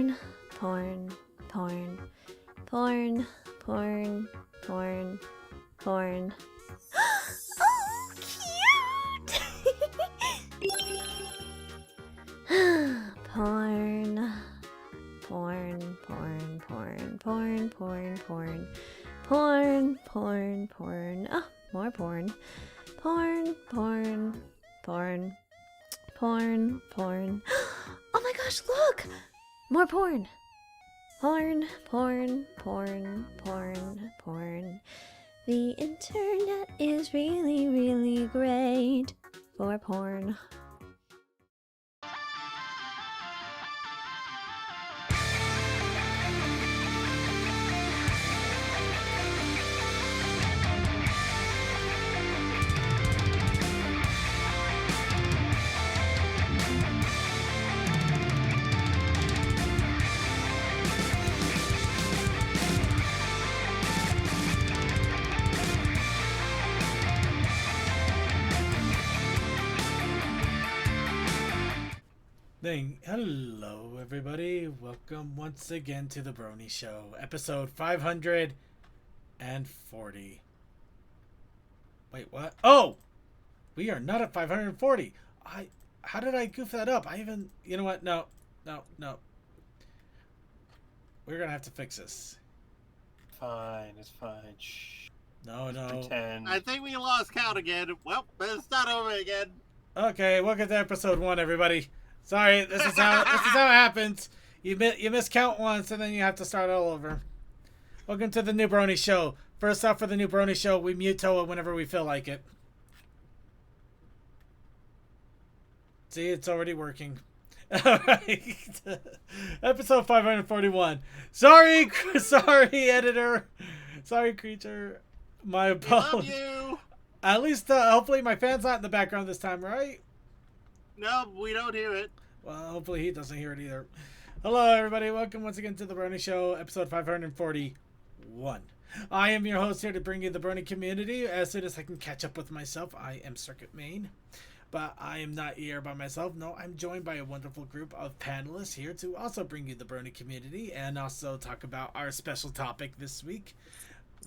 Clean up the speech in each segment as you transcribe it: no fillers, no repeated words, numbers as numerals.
Porn, porn, porn, porn, porn, porn, porn. Oh, cute! Porn, porn, porn, porn, porn, porn, porn, porn, porn, porn. Oh, more porn. Porn, porn, porn, porn, porn. Oh my gosh, look! More porn. Porn, porn, porn, porn, porn. The internet is really, really great for porn. Hello, everybody. Welcome once again to the Brony Show, episode 540. Wait, what? Oh! We are not at 540. How did I goof that up? You know what? No. We're gonna have to fix this. Fine, it's fine. Shh. No. Pretend. I think we lost count again. Well, let's start over again. Okay, welcome to episode 1, everybody. Sorry, this is how it happens. You miscount once, and then you have to start all over. Welcome to the new Brony Show. First off, for the new Brony Show, we mute Toa whenever we feel like it. See, it's already working. Alright. Episode 541. Sorry, editor. Sorry, creature. My apologies. Love you. At least, hopefully my fan's not in the background this time, right? No, we don't hear it. Well, hopefully he doesn't hear it either. Hello, everybody. Welcome once again to the Brony Show, episode 541. I am your host here to bring you the Brony community. As soon as I can catch up with myself, I am Circuit Main. But I am not here by myself. No, I'm joined by a wonderful group of panelists here to also bring you the Brony community and also talk about our special topic this week.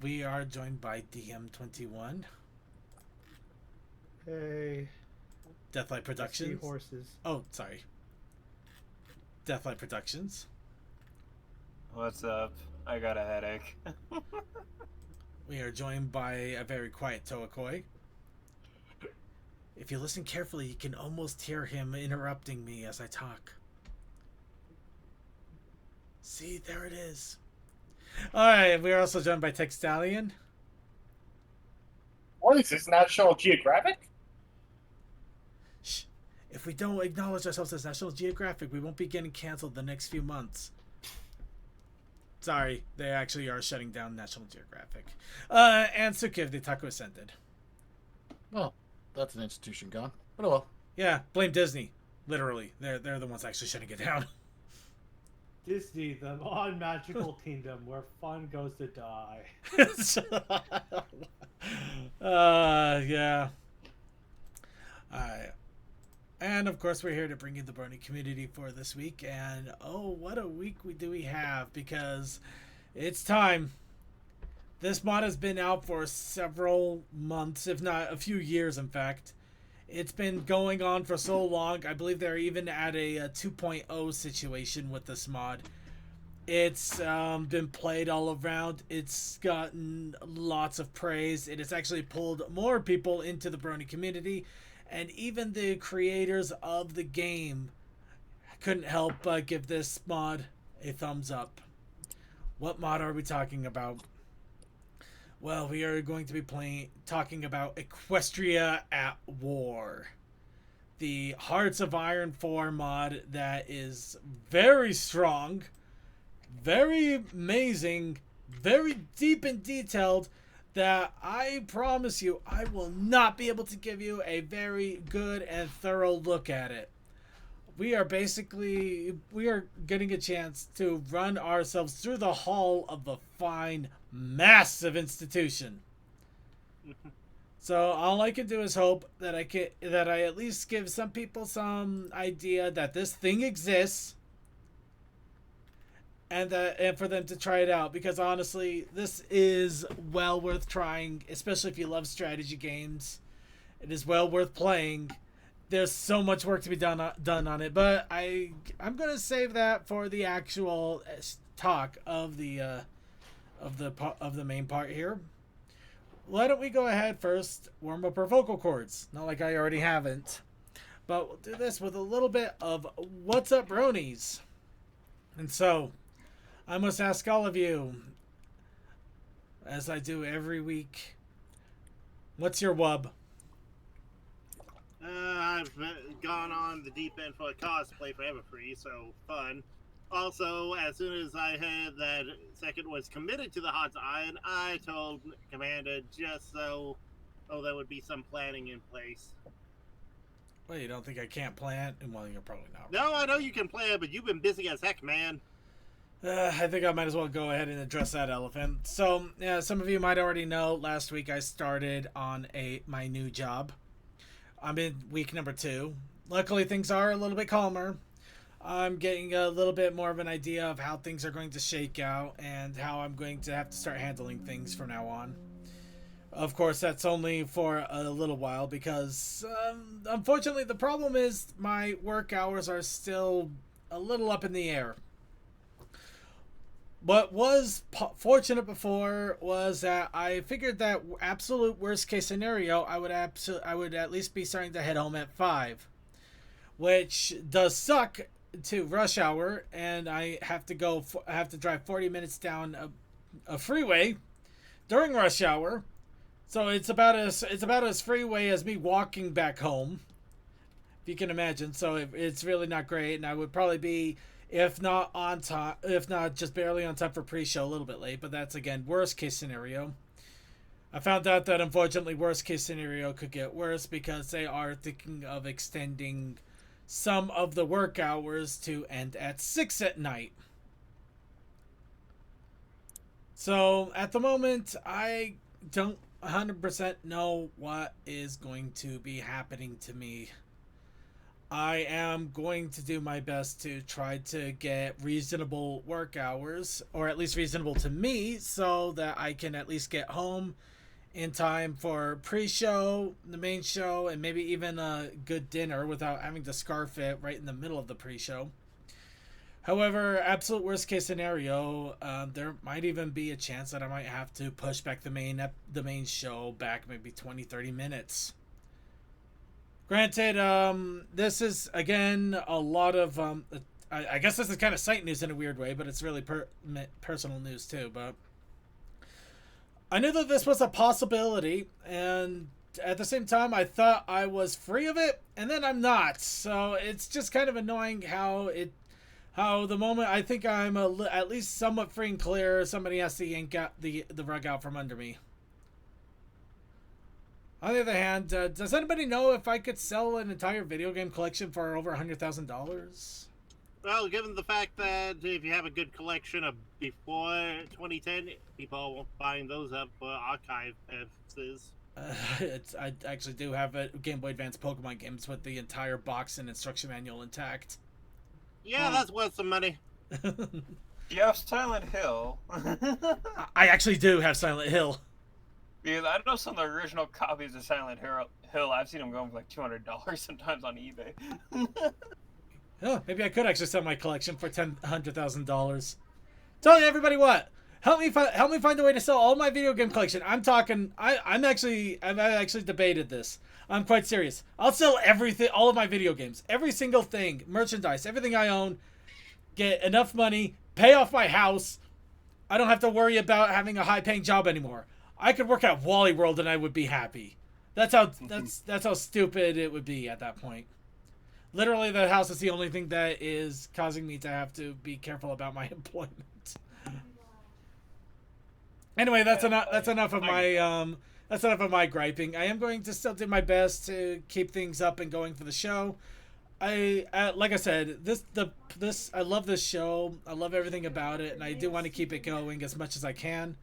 We are joined by DM21. Hey. Deathlight Productions. Horses. Oh, sorry. Deathlight Productions. What's up? I got a headache. We are joined by a very quiet Toakoi. If you listen carefully, you can almost hear him interrupting me as I talk. See, there it is. Alright, we are also joined by Tech Stallion. What is this, National Geographic? Shh. If we don't acknowledge ourselves as National Geographic, we won't be getting canceled the next few months. Sorry, they actually are shutting down National Geographic. And Sukiv, the Taco Ascended. Well, that's an institution gone. But oh well. Yeah, blame Disney. Literally. They're the ones actually shutting it down. Disney, the non-magical kingdom where fun goes to die. Yeah. Alright. And of course we're here to bring you the Brony community for this week, and oh, what a week do we have, because it's time. This mod has been out for several months, if not a few years, in fact. It's been going on for so long. I believe they're even at a 2.0 situation with this mod. It's been played all around. It's gotten lots of praise. It has actually pulled more people into the Brony community. And even the creators of the game couldn't help but give this mod a thumbs up. What mod are we talking about? Well, we are going to be talking about Equestria at War. The Hearts of Iron 4 mod that is very strong, very amazing, very deep and detailed, that I promise you I will not be able to give you a very good and thorough look at it. We are getting a chance to run ourselves through the hall of a fine, massive institution. So all I can do is hope that I at least give some people some idea that this thing exists, and for them to try it out, because honestly, this is well worth trying, especially if you love strategy games. It is well worth playing. There's so much work to be done on it, but I'm gonna save that for the actual talk of the main part here. Why don't we go ahead first, warm up our vocal cords? Not like I already haven't, but we'll do this with a little bit of "What's up, Bronies?" And so, I must ask all of you, as I do every week, what's your wub? I've gone on the deep end for a cosplay for Everfree, so fun. Also, as soon as I heard that Second was committed to the Hot Iron, I told Commander just so there would be some planning in place. Well, you don't think I can't plan? Well, you're probably not. No, I know you can plan, but you've been busy as heck, man. I think I might as well go ahead and address that elephant. So, yeah, some of you might already know, last week I started on my new job. I'm in week number 2. Luckily, things are a little bit calmer. I'm getting a little bit more of an idea of how things are going to shake out and how I'm going to have to start handling things from now on. Of course, that's only for a little while because, unfortunately, the problem is my work hours are still a little up in the air. What was fortunate before was that I figured that absolute worst case scenario, I would at least be starting to head home at 5, which does suck to rush hour, and I have to drive 40 minutes down a freeway during rush hour. So it's about as freeway as me walking back home, if you can imagine. So it's really not great, and I would probably be, if not on time, if not just barely on time for pre-show, a little bit late. But that's, again, worst case scenario. I found out that, unfortunately, worst case scenario could get worse because they are thinking of extending some of the work hours to end at 6 at night. So at the moment, I don't 100% know what is going to be happening to me. I am going to do my best to try to get reasonable work hours, or at least reasonable to me, so that I can at least get home in time for pre-show, the main show, and maybe even a good dinner without having to scarf it right in the middle of the pre-show. However, absolute worst case scenario, there might even be a chance that I might have to push back the main show back maybe 20-30 minutes. Granted, this is, again, a lot of I guess this is kind of site news in a weird way, but it's really personal news too. But I knew that this was a possibility, and at the same time, I thought I was free of it, and then I'm not. So it's just kind of annoying how the moment I think I'm at least somewhat free and clear, somebody has to yank out the rug out from under me. On the other hand, does anybody know if I could sell an entire video game collection for over $100,000? Well, given the fact that if you have a good collection of before 2010, people won't find those up for archive purposes. I actually do have a Game Boy Advance Pokemon games with the entire box and instruction manual intact. Yeah, that's worth some money. You have Silent Hill. I actually do have Silent Hill. Because I know some of the original copies of Silent Hill, I've seen them going for like $200 sometimes on eBay. Oh, maybe I could actually sell my collection for $100,000. Tell everybody what. Help me find a way to sell all my video game collection. I'm talking. I've actually debated this. I'm quite serious. I'll sell everything, all of my video games, every single thing, merchandise, everything I own. Get enough money, pay off my house. I don't have to worry about having a high-paying job anymore. I could work at Wally World and I would be happy. That's how stupid it would be at that point. Literally, the house is the only thing that is causing me to have to be careful about my employment. Anyway, that's enough of my griping. I am going to still do my best to keep things up and going for the show. Like I said, I love this show. I love everything about it, and I do want to keep it going as much as I can.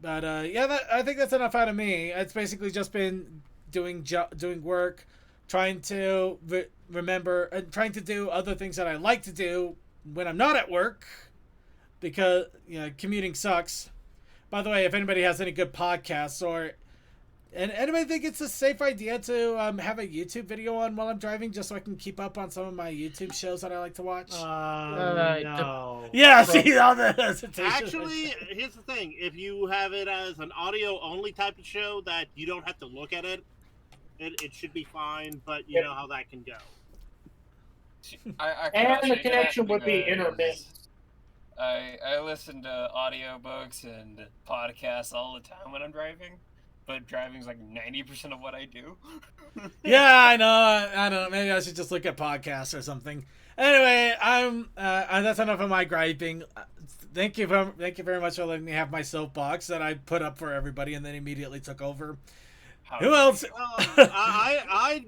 But yeah, I think that's enough out of me. It's basically just been doing work, trying to remember, and trying to do other things that I like to do when I'm not at work, because commuting sucks. By the way, if anybody has any good podcasts and anybody think it's a safe idea to have a YouTube video on while I'm driving, just so I can keep up on some of my YouTube shows that I like to watch? No. Yeah, see all the hesitation. Actually, here's the thing: if you have it as an audio-only type of show that you don't have to look at it, it should be fine. But you know how that can go. I And cannot the say that connection would be because intermittent. I listen to audiobooks and podcasts all the time when I'm driving, but driving's like 90% of what I do. Yeah, I know. I don't know. Maybe I should just look at podcasts or something. Anyway, that's enough of my griping. Thank you very much for letting me have my soapbox that I put up for everybody and then immediately took over. Who else? I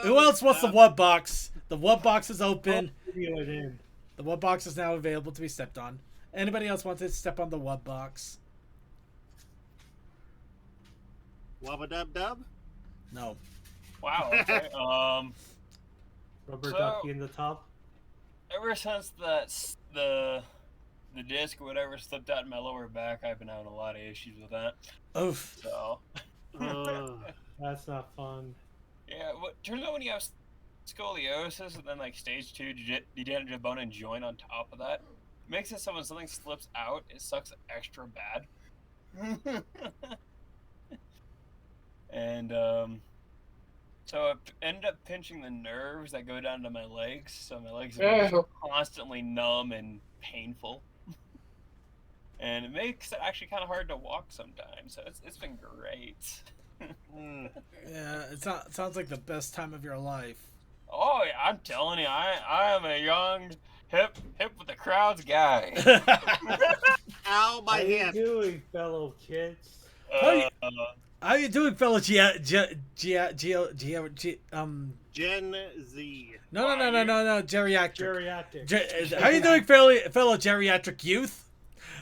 Who else wants the what box? The what box is open. Video it in. The what box is now available to be stepped on. Anybody else want to step on the what box? Wubba dub dub. No. Wow. Okay. Rubber So- ducky in the top. Ever since the disc or whatever slipped out in my lower back, I've been having a lot of issues with that. Oof. So That's not fun. yeah, turns out when you have scoliosis and then like stage 2 degenerative bone and joint on top of that, it makes it so when something slips out, it sucks extra bad. And so I ended up pinching the nerves that go down to my legs, so my legs are constantly numb and painful. And it makes it actually kind of hard to walk sometimes, so it's been great. Yeah, it sounds like the best time of your life. Oh yeah, I'm telling you, I am a young, hip with the crowds guy. Ow, my How you hand. doing, fellow kids? How you doing, fellow Gen Z. No, geriatric. Geriatric. How you doing, fellow geriatric youth?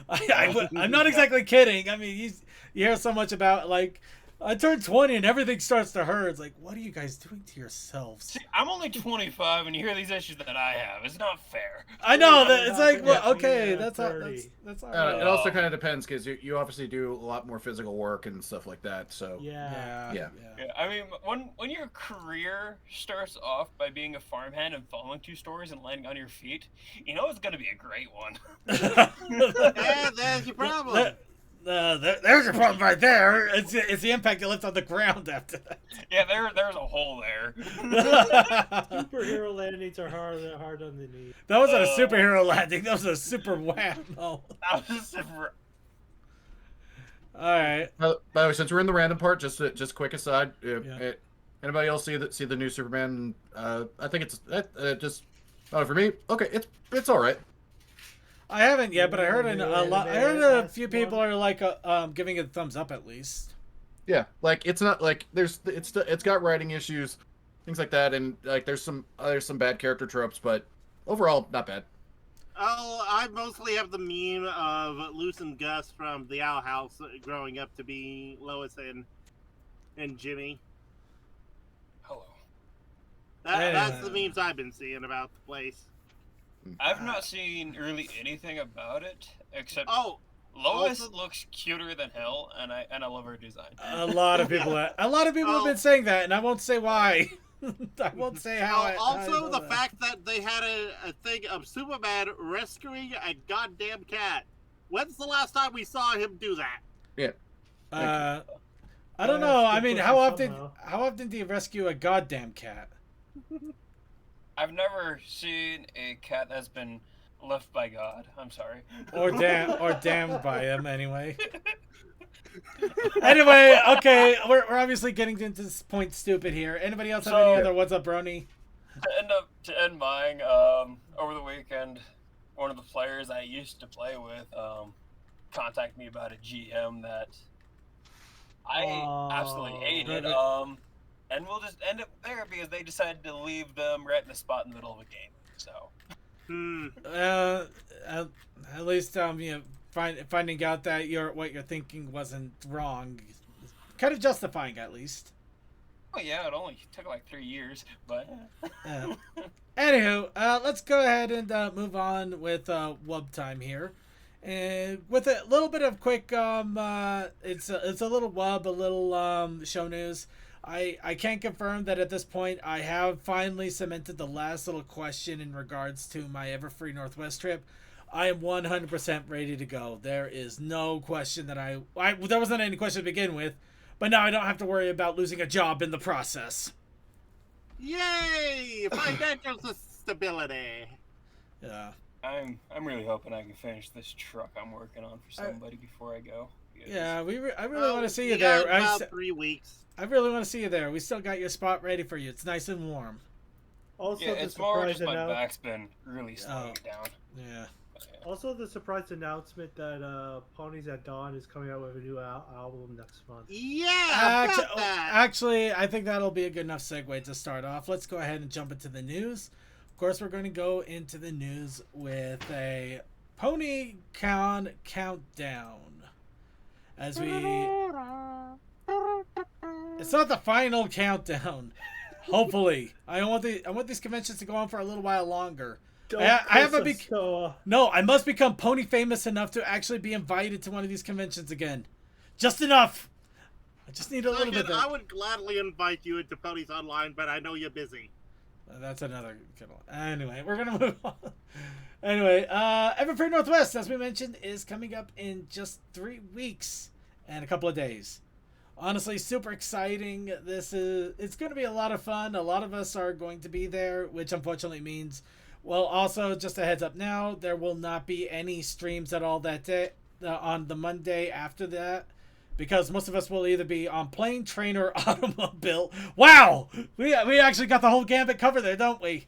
I'm not exactly kidding. I mean, you hear so much about, like, I turned 20 and everything starts to hurt. It's like, what are you guys doing to yourselves? See, I'm only 25, and you hear these issues that I have. It's not fair. I know that it's like, well, Yeah, okay, that's all. 30. That's all right. It also kind of depends because you obviously do a lot more physical work and stuff like that. So Yeah. Yeah. Yeah, I mean, when your career starts off by being a farmhand and falling 2 stories and landing on your feet, you know it's gonna be a great one. Yeah, there's your problem. There's your problem right there. It's the impact you left on the ground after that. Yeah, there's a hole there. Superhero landings are hard on the knee. That wasn't a superhero landing. That was a super whammo. That was super. All right. By the way, since we're in the random part, just quick aside. Yeah. Anybody else see the new Superman? I think it's just. Oh, for me, okay, it's all right. I haven't yet, but I heard a lot. I heard a few people are like giving it a thumbs up at least. Yeah, like it's not like it's got writing issues, things like that, and like there's some bad character tropes, but overall not bad. Oh, I mostly have the meme of Luce and Gus from the Owl House growing up to be Lois and Jimmy. Hello. That's the memes I've been seeing about the place. I've not seen really anything about it except Oh, Lois also- looks cuter than hell, and I love her design. A lot of people have been saying that, and I won't say why. I won't say how. Also, the fact that they had a thing of Superman rescuing a goddamn cat. When's the last time we saw him do that? I don't know. I mean, how often do you rescue a goddamn cat? I've never seen a cat that's been left by God. I'm sorry. Or damned by him anyway. Anyway, okay, we're obviously getting into this point stupid here. Anybody else have any other what's up, Brony? To end mine, over the weekend, one of the players I used to play with contacted me about a GM that I absolutely hated. And we'll just end it there because they decided to leave them right in the spot in the middle of a game. So. At least finding out that what you're thinking wasn't wrong, kind of justifying at least. Oh yeah, it only took like 3 years, but. Anywho, let's go ahead and move on with Wub time here. And with a little bit of quick, it's a little Wub, a little show news. I can't confirm that at this point I have finally cemented the last little question in regards to my Everfree Northwest trip. I am 100% ready to go. There is no question that there wasn't any question to begin with, but now I don't have to worry about losing a job in the process. Yay! Financial stability. Yeah. I'm really hoping I can finish this truck I'm working on for somebody before I go. Yeah, I really want to see you got there. About 3 weeks. I really want to see you there. We still got your spot ready for you. It's nice and warm. Also, Yeah, the it's more surprise just my announcement. back's been really slowing down. Yeah. But, yeah. Also, the surprise announcement that Ponies at Dawn is coming out with a new album next month. Yeah, about that. Actually, I think that'll be a good enough segue to start off. Let's go ahead and jump into the news. Of course, we're going to go into the news with a PonyCon countdown. As we... It's not the final countdown. Hopefully. I want these conventions to go on for a little while longer. I have a No, I must become pony famous enough to actually be invited to one of these conventions again. Just enough. I just need a little bit. I would gladly invite you into Ponies Online, but I know you're busy. That's another good one. Anyway, we're gonna move on. Anyway, Everfree Northwest, as we mentioned, is coming up in just 3 weeks and a couple of days. Honestly, super exciting. It's going to be a lot of fun. A lot of us are going to be there, which unfortunately means, well, also just a heads up now, there will not be any streams at all that day on the Monday after that, because most of us will either be on plane, train, or automobile. Wow, we actually got the whole gambit covered there, don't we?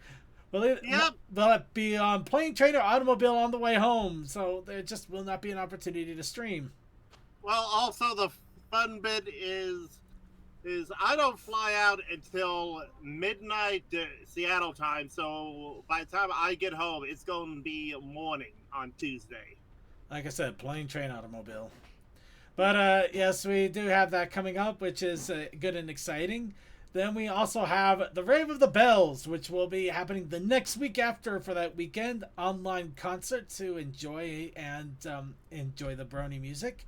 Will it be on plane, train, or automobile on the way home? So there just will not be an opportunity to stream. Well, also the fun bit is I don't fly out until midnight Seattle time, so by the time I get home, it's going to be morning on Tuesday. Like I said, plane, train, automobile. But yes, we do have that coming up, which is good and exciting. Then we also have the Rave of the Bells, which will be happening the next week after for that weekend online concert to enjoy the Brony music.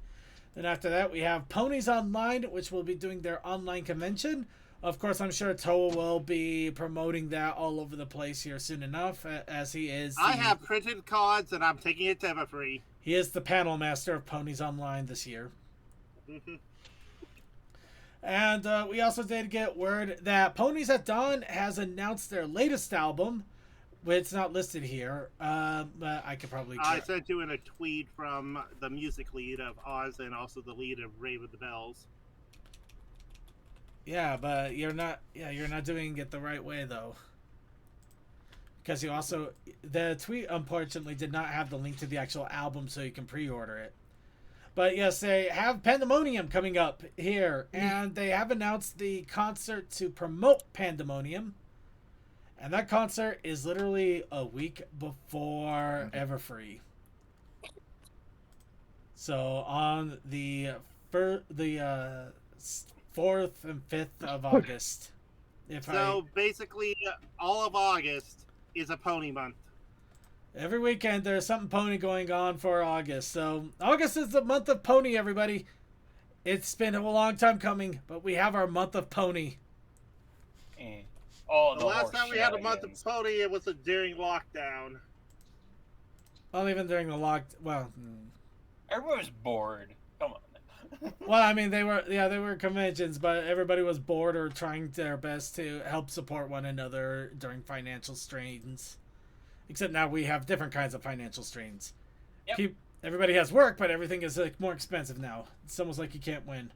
Then after that, we have Ponies Online, which will be doing their online convention. Of course, I'm sure Toa will be promoting that all over the place here soon enough, as he is. I have printed cards, and I'm taking it to Everfree. He is the panel master of Ponies Online this year. And we also did get word that Ponies at Dawn has announced their latest album. It's not listed here, but I could probably... I sent you in a tweet from the music lead of Oz and also the lead of Rave of the Bells. Yeah, but you're not doing it the right way, though. Because you also... The tweet, unfortunately, did not have the link to the actual album, so you can pre-order it. But yes, they have Pandemonium coming up here, and they have announced the concert to promote Pandemonium. And that concert is literally a week before Everfree. So on the 4th and 5th of August. Basically, all of August is a pony month. Every weekend there's something pony going on for August. So August is the month of pony, everybody. It's been a long time coming, but we have our month of pony. Oh, the last time we had a month of pony, it was during lockdown. Well, even during the everyone was bored. Come on. Well, I mean, they were conventions, but everybody was bored or trying their best to help support one another during financial strains. Except now we have different kinds of financial strains. Yep. Everybody has work, but everything is more expensive now. It's almost like you can't win.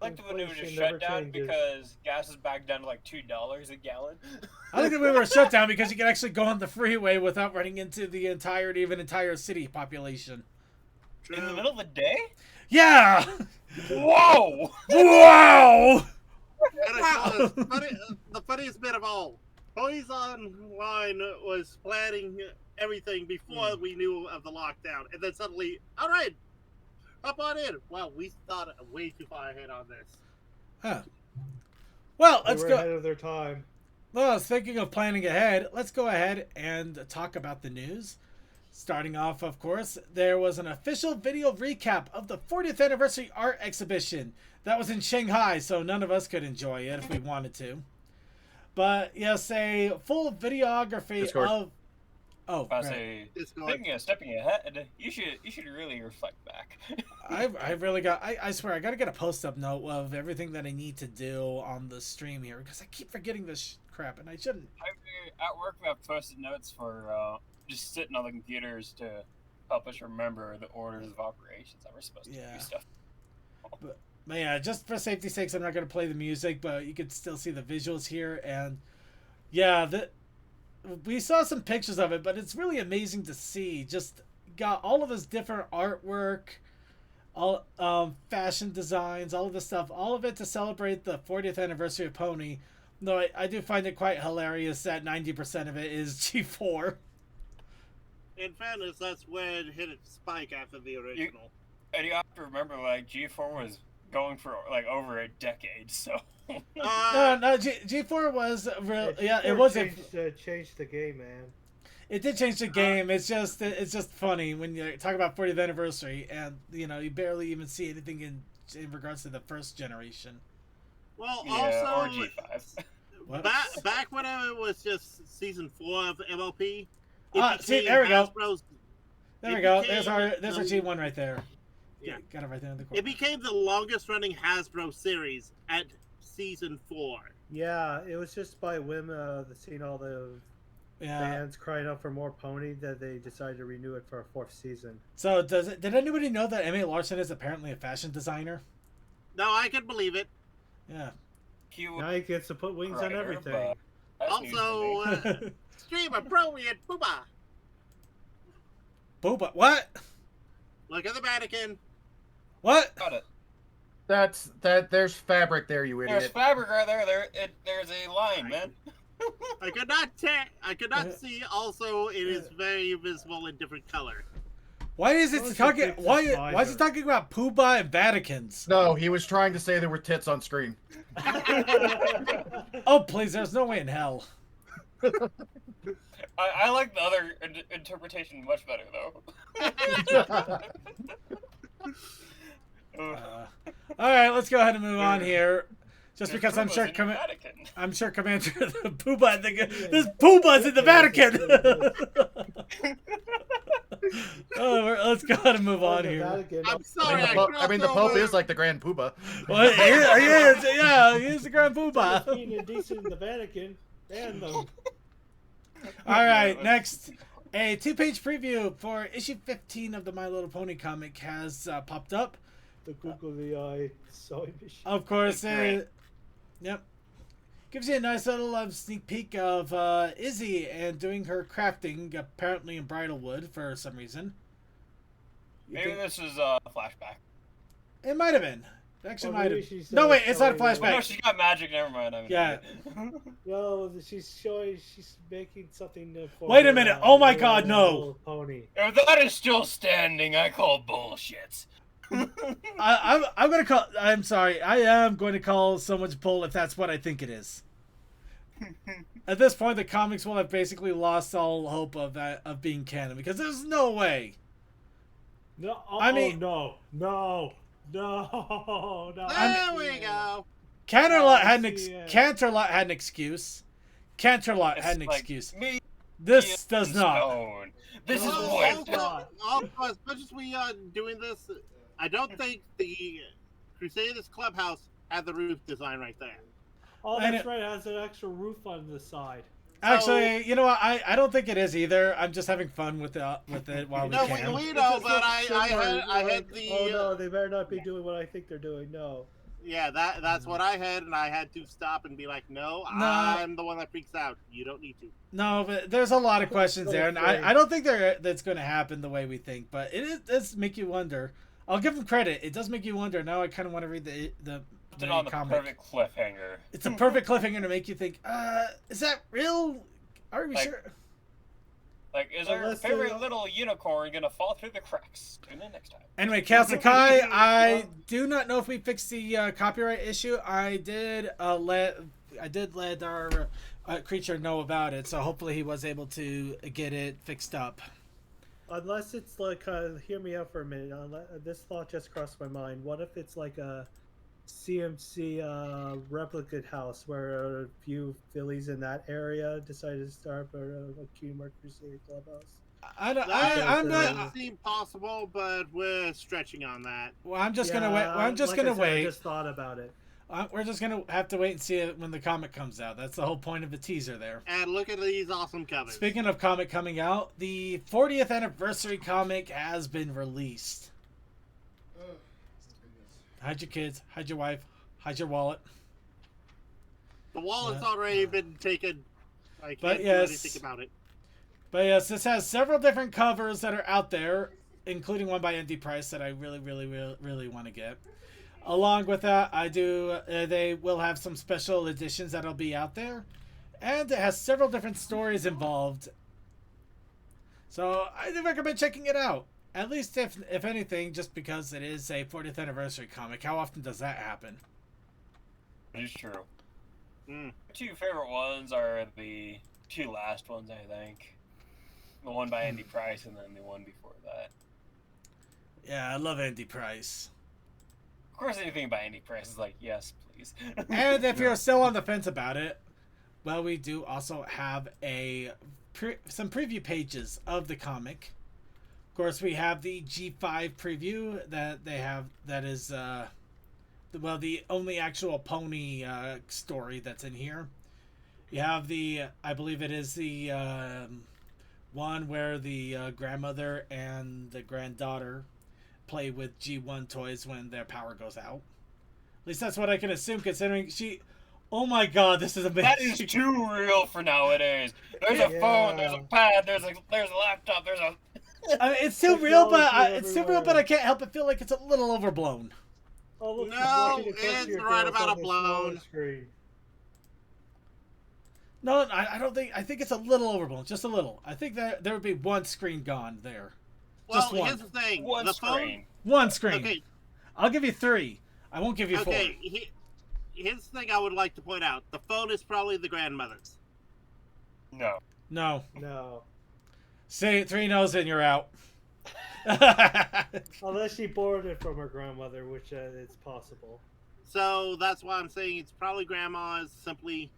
I like when we were just shut down because gas is back down to like $2 a gallon. I like that we were shut down because you can actually go on the freeway without running into the entire city population. True. In the middle of the day? Yeah! Whoa! Wow! The funniest bit of all, Ponies Online was planning everything before we knew of the lockdown, and then suddenly, all right, hop on in. Well, we thought way too far ahead on this. Huh. Well, They let's were go. ahead of their time. Well, speaking of planning ahead, let's go ahead and talk about the news. Starting off, of course, there was an official video recap of the 40th anniversary art exhibition that was in Shanghai, so none of us could enjoy it if we wanted to. But yes, a full videography Discord. of. Oh, I right. say, Discord. speaking of stepping ahead, you should really reflect back. I really got. I swear, I got to get a post-up note of everything that I need to do on the stream here because I keep forgetting this crap, and I shouldn't. At work, we have posted notes for just sitting on the computers to help us remember the orders of operations that we're supposed to Yeah. do stuff. But yeah, just for safety's sakes, I'm not going to play the music, but you can still see the visuals here. And yeah, we saw some pictures of it, but it's really amazing to see. Just got all of this different artwork, all fashion designs, all of this stuff, all of it to celebrate the 40th anniversary of Pony. Though I do find it quite hilarious that 90% of it is G4. In fairness, that's where it hit its spike after the original. And you have to remember, like, G4 was going for like over a decade, so. No, G4 was real. Yeah, it was. Changed the game, man. It did change the game. It's just funny when you talk about 40th anniversary, and you barely even see anything in regards to the first generation. Well, Yeah, or also, G5. What? back when it was just season 4 of MLP. See, there we go. Hasbro's, There we it go. became There's our G1 right there. Yeah. Got it right there in the corner. It became the longest running Hasbro series at season 4. Yeah, it was just by whim, seeing all the Yeah. fans crying out for more Pony that they decided to renew it for a 4th season. So did anybody know that M.A. Larson is apparently a fashion designer? No, I can believe it. Yeah. Now he gets to put wings on Writer, everything. but that's news to me. Also, streamer Brony and Booba. Booba. What? Look at the mannequin. What? Got it. There's fabric there, you There's idiot. fabric right there. There's a line, man. I could not see. Also, it is very visible in different color. Why is it Those are talking? big Why is it surprises. talking about Pooba and Vaticans? No, he was trying to say there were tits on screen. Oh please! There's no way in hell. I like the other interpretation much better, though. All right, let's go ahead and move on here. Just because I'm Puma's sure in the Vatican. Commander the Pooba. This Pooba's in the Vatican. Let's go ahead and move on here. I'm sorry. I mean, the Pope is like the Grand Poobah. Well, he is. Yeah, he is the Grand Pooba. Being indecent in the Vatican, ban them. All right, next. A 2-page preview for issue 15 of the My Little Pony comic has popped up. The googly eye sewing machine. Of course, Great. yep. Gives you a nice little sneak peek of Izzy and doing her crafting, apparently in bridalwood for some reason. You Maybe think- this is a flashback. It might have been. It actually Or might maybe have. she's, No, wait, it's not a showing- Oh, no, flashback. she's got magic. Never mind. I'm an Yeah. idiot. No, she's making something for. Wait a her, minute. Oh my little- God, no. little Pony. If that is still standing, I call bullshit. I'm gonna call. I'm sorry. I am going to call so much bull if that's what I think it is. At this point, the comics will have basically lost all hope of being canon because there's no way. No, I mean- no. There we go. Canterlot had an Yeah. Canterlot had an excuse. Canterlot It's had an like, excuse. me This does not. stone. This is Oh, what. God. Also, as much as we are doing this, I don't think the Crusaders Clubhouse had the roof design right there. Oh, And that's it- right. It has an extra roof on the side. Actually, you know what? I don't think it is either. I'm just having fun with it while we No, can. we know, It's but just I had like, the Oh no, they better not be doing what I think they're doing. No. yeah that's what I had, and I had to stop and be like, no, No. I'm the one that freaks out. You don't need to. No, but there's a lot of questions So there, and afraid. I don't think that's going to happen the way we think. But it does make you wonder. I'll give them credit. It does make you wonder. Now I kind of want to read the Put it on the comic. perfect cliffhanger. It's a perfect cliffhanger to make you think, is that real? Are we Like- sure? Like, is our Unless favorite they- little unicorn gonna fall through the cracks? Tune in next time. Anyway, Kalsakai, I do not know if we fixed the copyright issue. I did let our creature know about it, so hopefully he was able to get it fixed up. Unless it's like, hear me out for a minute. This thought just crossed my mind. What if it's like a CMC replicate house where a few Phillies in that area decided to start a Cutie Crusade clubhouse? I'm That not. seem possible, but we're stretching on that. Well, I'm just gonna wait. Well, I'm just like gonna I said, wait. I just thought about it. We're just gonna have to wait and see it when the comic comes out. That's the whole point of the teaser there. And look at these awesome covers. Speaking of comic coming out, the 40th anniversary comic has been released. Hide your kids, hide your wife, hide your wallet. The wallet's already been taken. I But can't do yes. anything about it. But yes, this has several different covers that are out there, including one by Andy Price that I really want to get. Along with that, they will have some special editions that'll be out there, and it has several different stories involved. So I do recommend checking it out. At least if anything, just because it is a 40th anniversary comic. How often does that happen? It is true. Mm. My two favorite ones are the two last ones, I think. The one by Andy Price and then the one before that. Yeah, I love Andy Price. Of course, anything by Andy Price is like, yes, please. And if you're still on the fence about it, well, we do also have some preview pages of the comic. Of course, we have the G5 preview that they have. That is, the only actual pony story that's in here. You have I believe it is the one where the grandmother and the granddaughter play with G1 toys when their power goes out. At least that's what I can assume, considering oh my god, this is amazing. That is too real for nowadays. There's a phone, there's a pad, there's a laptop, there's a... I mean, it's too real, but Technology I can't help but feel like it's a little overblown. Oh, look, she's No, watching it close to it's your right girls about on a the smaller blown. screen. No, I don't think. I think it's a little overblown, just a little. I think that there would be one screen gone there. Well, Just one. here's the thing. One the screen. One screen. Okay, I'll give you 3. I won't give you 4. okay. Here's the thing I would like to point out. The phone is probably the grandmother's. No. No. No. Say 3 no's and you're out. Unless she borrowed it from her grandmother, which it's possible. So that's why I'm saying it's probably grandma's, simply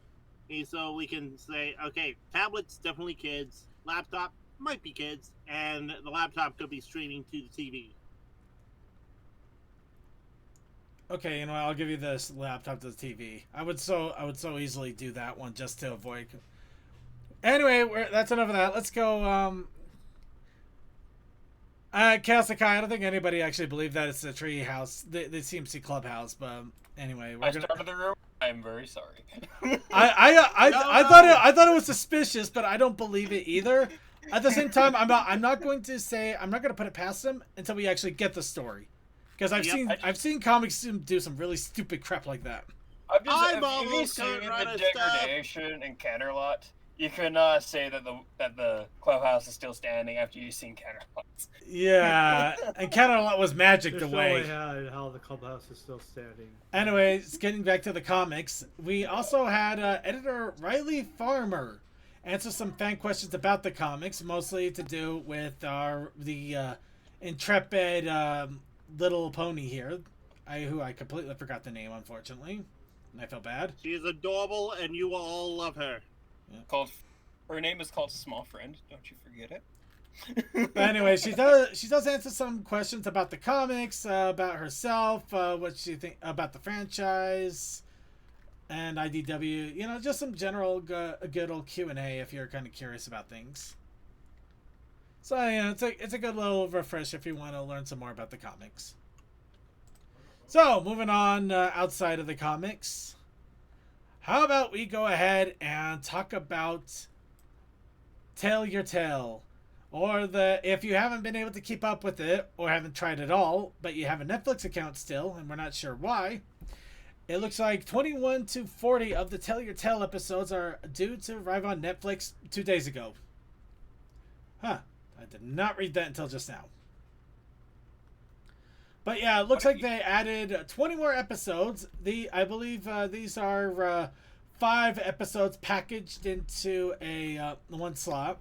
so we can say, okay, tablets, definitely kids. Laptop might be kids. And the laptop could be streaming to the TV. Okay, you know what, I'll give you this laptop to the TV. I would so easily do that one just to avoid. Anyway, that's enough of that. Let's go. Kalsakai, I don't think anybody actually believed that it's the tree house, the CMC clubhouse. But anyway, I started the room. I'm very sorry. I thought it was suspicious, but I don't believe it either. At the same time, I'm not going to put it past them until we actually get the story, because I've seen comics do some really stupid crap like that. I've I'm just, if you almost see coming right the of stuff. degradation in Canterlot, you cannot say that the clubhouse is still standing after you've seen Canterlot. Yeah, and Canterlot was magicked There's no away. way how the clubhouse is still standing. Anyways, getting back to the comics, we also had editor Riley Farmer answer some fan questions about the comics, mostly to do with the intrepid little pony here, who I completely forgot the name, unfortunately, and I feel bad. She is adorable, and you will all love her. Her name is called Small Friend. Don't you forget it. But anyway, she does answer some questions about the comics, about herself, what she think about the franchise, and IDW. You know, just some general good old Q&A if you're kind of curious about things. So yeah, it's a good little refresh if you want to learn some more about the comics. So moving on outside of the comics, how about we go ahead and talk about Tell Your Tale. Or if you haven't been able to keep up with it, or haven't tried at all, but you have a Netflix account still, and we're not sure why, it looks like 21 to 40 of the Tell Your Tale episodes are due to arrive on Netflix 2 days ago. Huh. I did not read that until just now. But yeah, it looks like they added 20 more episodes. I believe these are 5 episodes packaged into a one slot.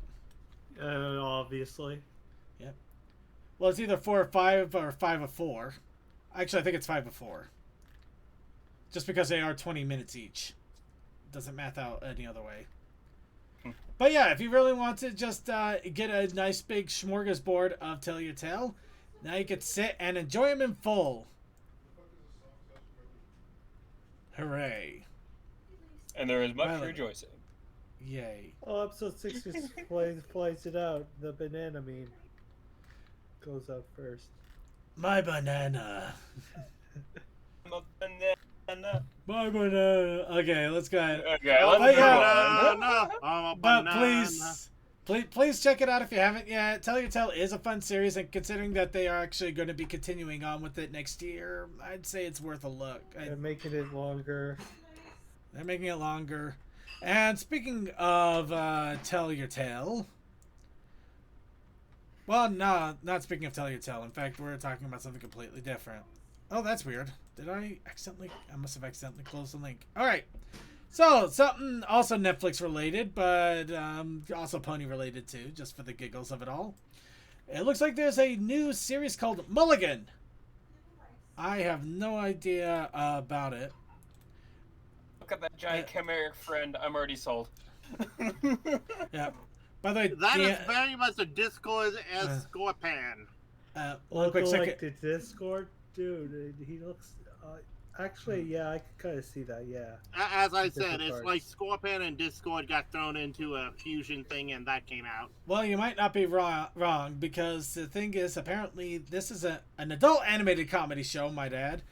Obviously. Yep. Well, it's either 4 or 5 or 5 of 4. Actually, I think it's 5 of 4. Just because they are 20 minutes each. Doesn't math out any other way. But yeah, if you really want to just get a nice big smorgasbord of Tell Your Tale, now you can sit and enjoy them in full. Hooray. And there is much Well, rejoicing. Yay. Oh, episode 6 just plays it out. The banana meme goes out first. My banana. I'm a banana. My banana. Okay, let's go ahead. Okay, let's But move yeah, on. Banana, I'm a But banana. please check it out if you haven't yet. Tell Your Tale is a fun series, and considering that they are actually going to be continuing on with it next year, I'd say it's worth a look. They're making it longer. They're making it longer. And speaking of Tell Your Tale, well, no, not speaking of Tell Your Tale. In fact, we're talking about something completely different. Oh, that's weird. Did I accidentally? I must have accidentally closed the link. All right. So, something also Netflix related, but also Pony related too, just for the giggles of it all. It looks like there's a new series called Mulligan. I have no idea about it. Look at that giant chimeric friend. I'm already sold. Yeah. By the way, That is very much a Discord as Scorpan. one quick second. Like the Discord, dude. He looks. Actually, yeah, I can kind of see that. Yeah. As I said, Different it's parts. like Scorpan and Discord got thrown into a fusion thing, and that came out. Well, you might not be wrong because the thing is, apparently, this is an adult animated comedy show, might add.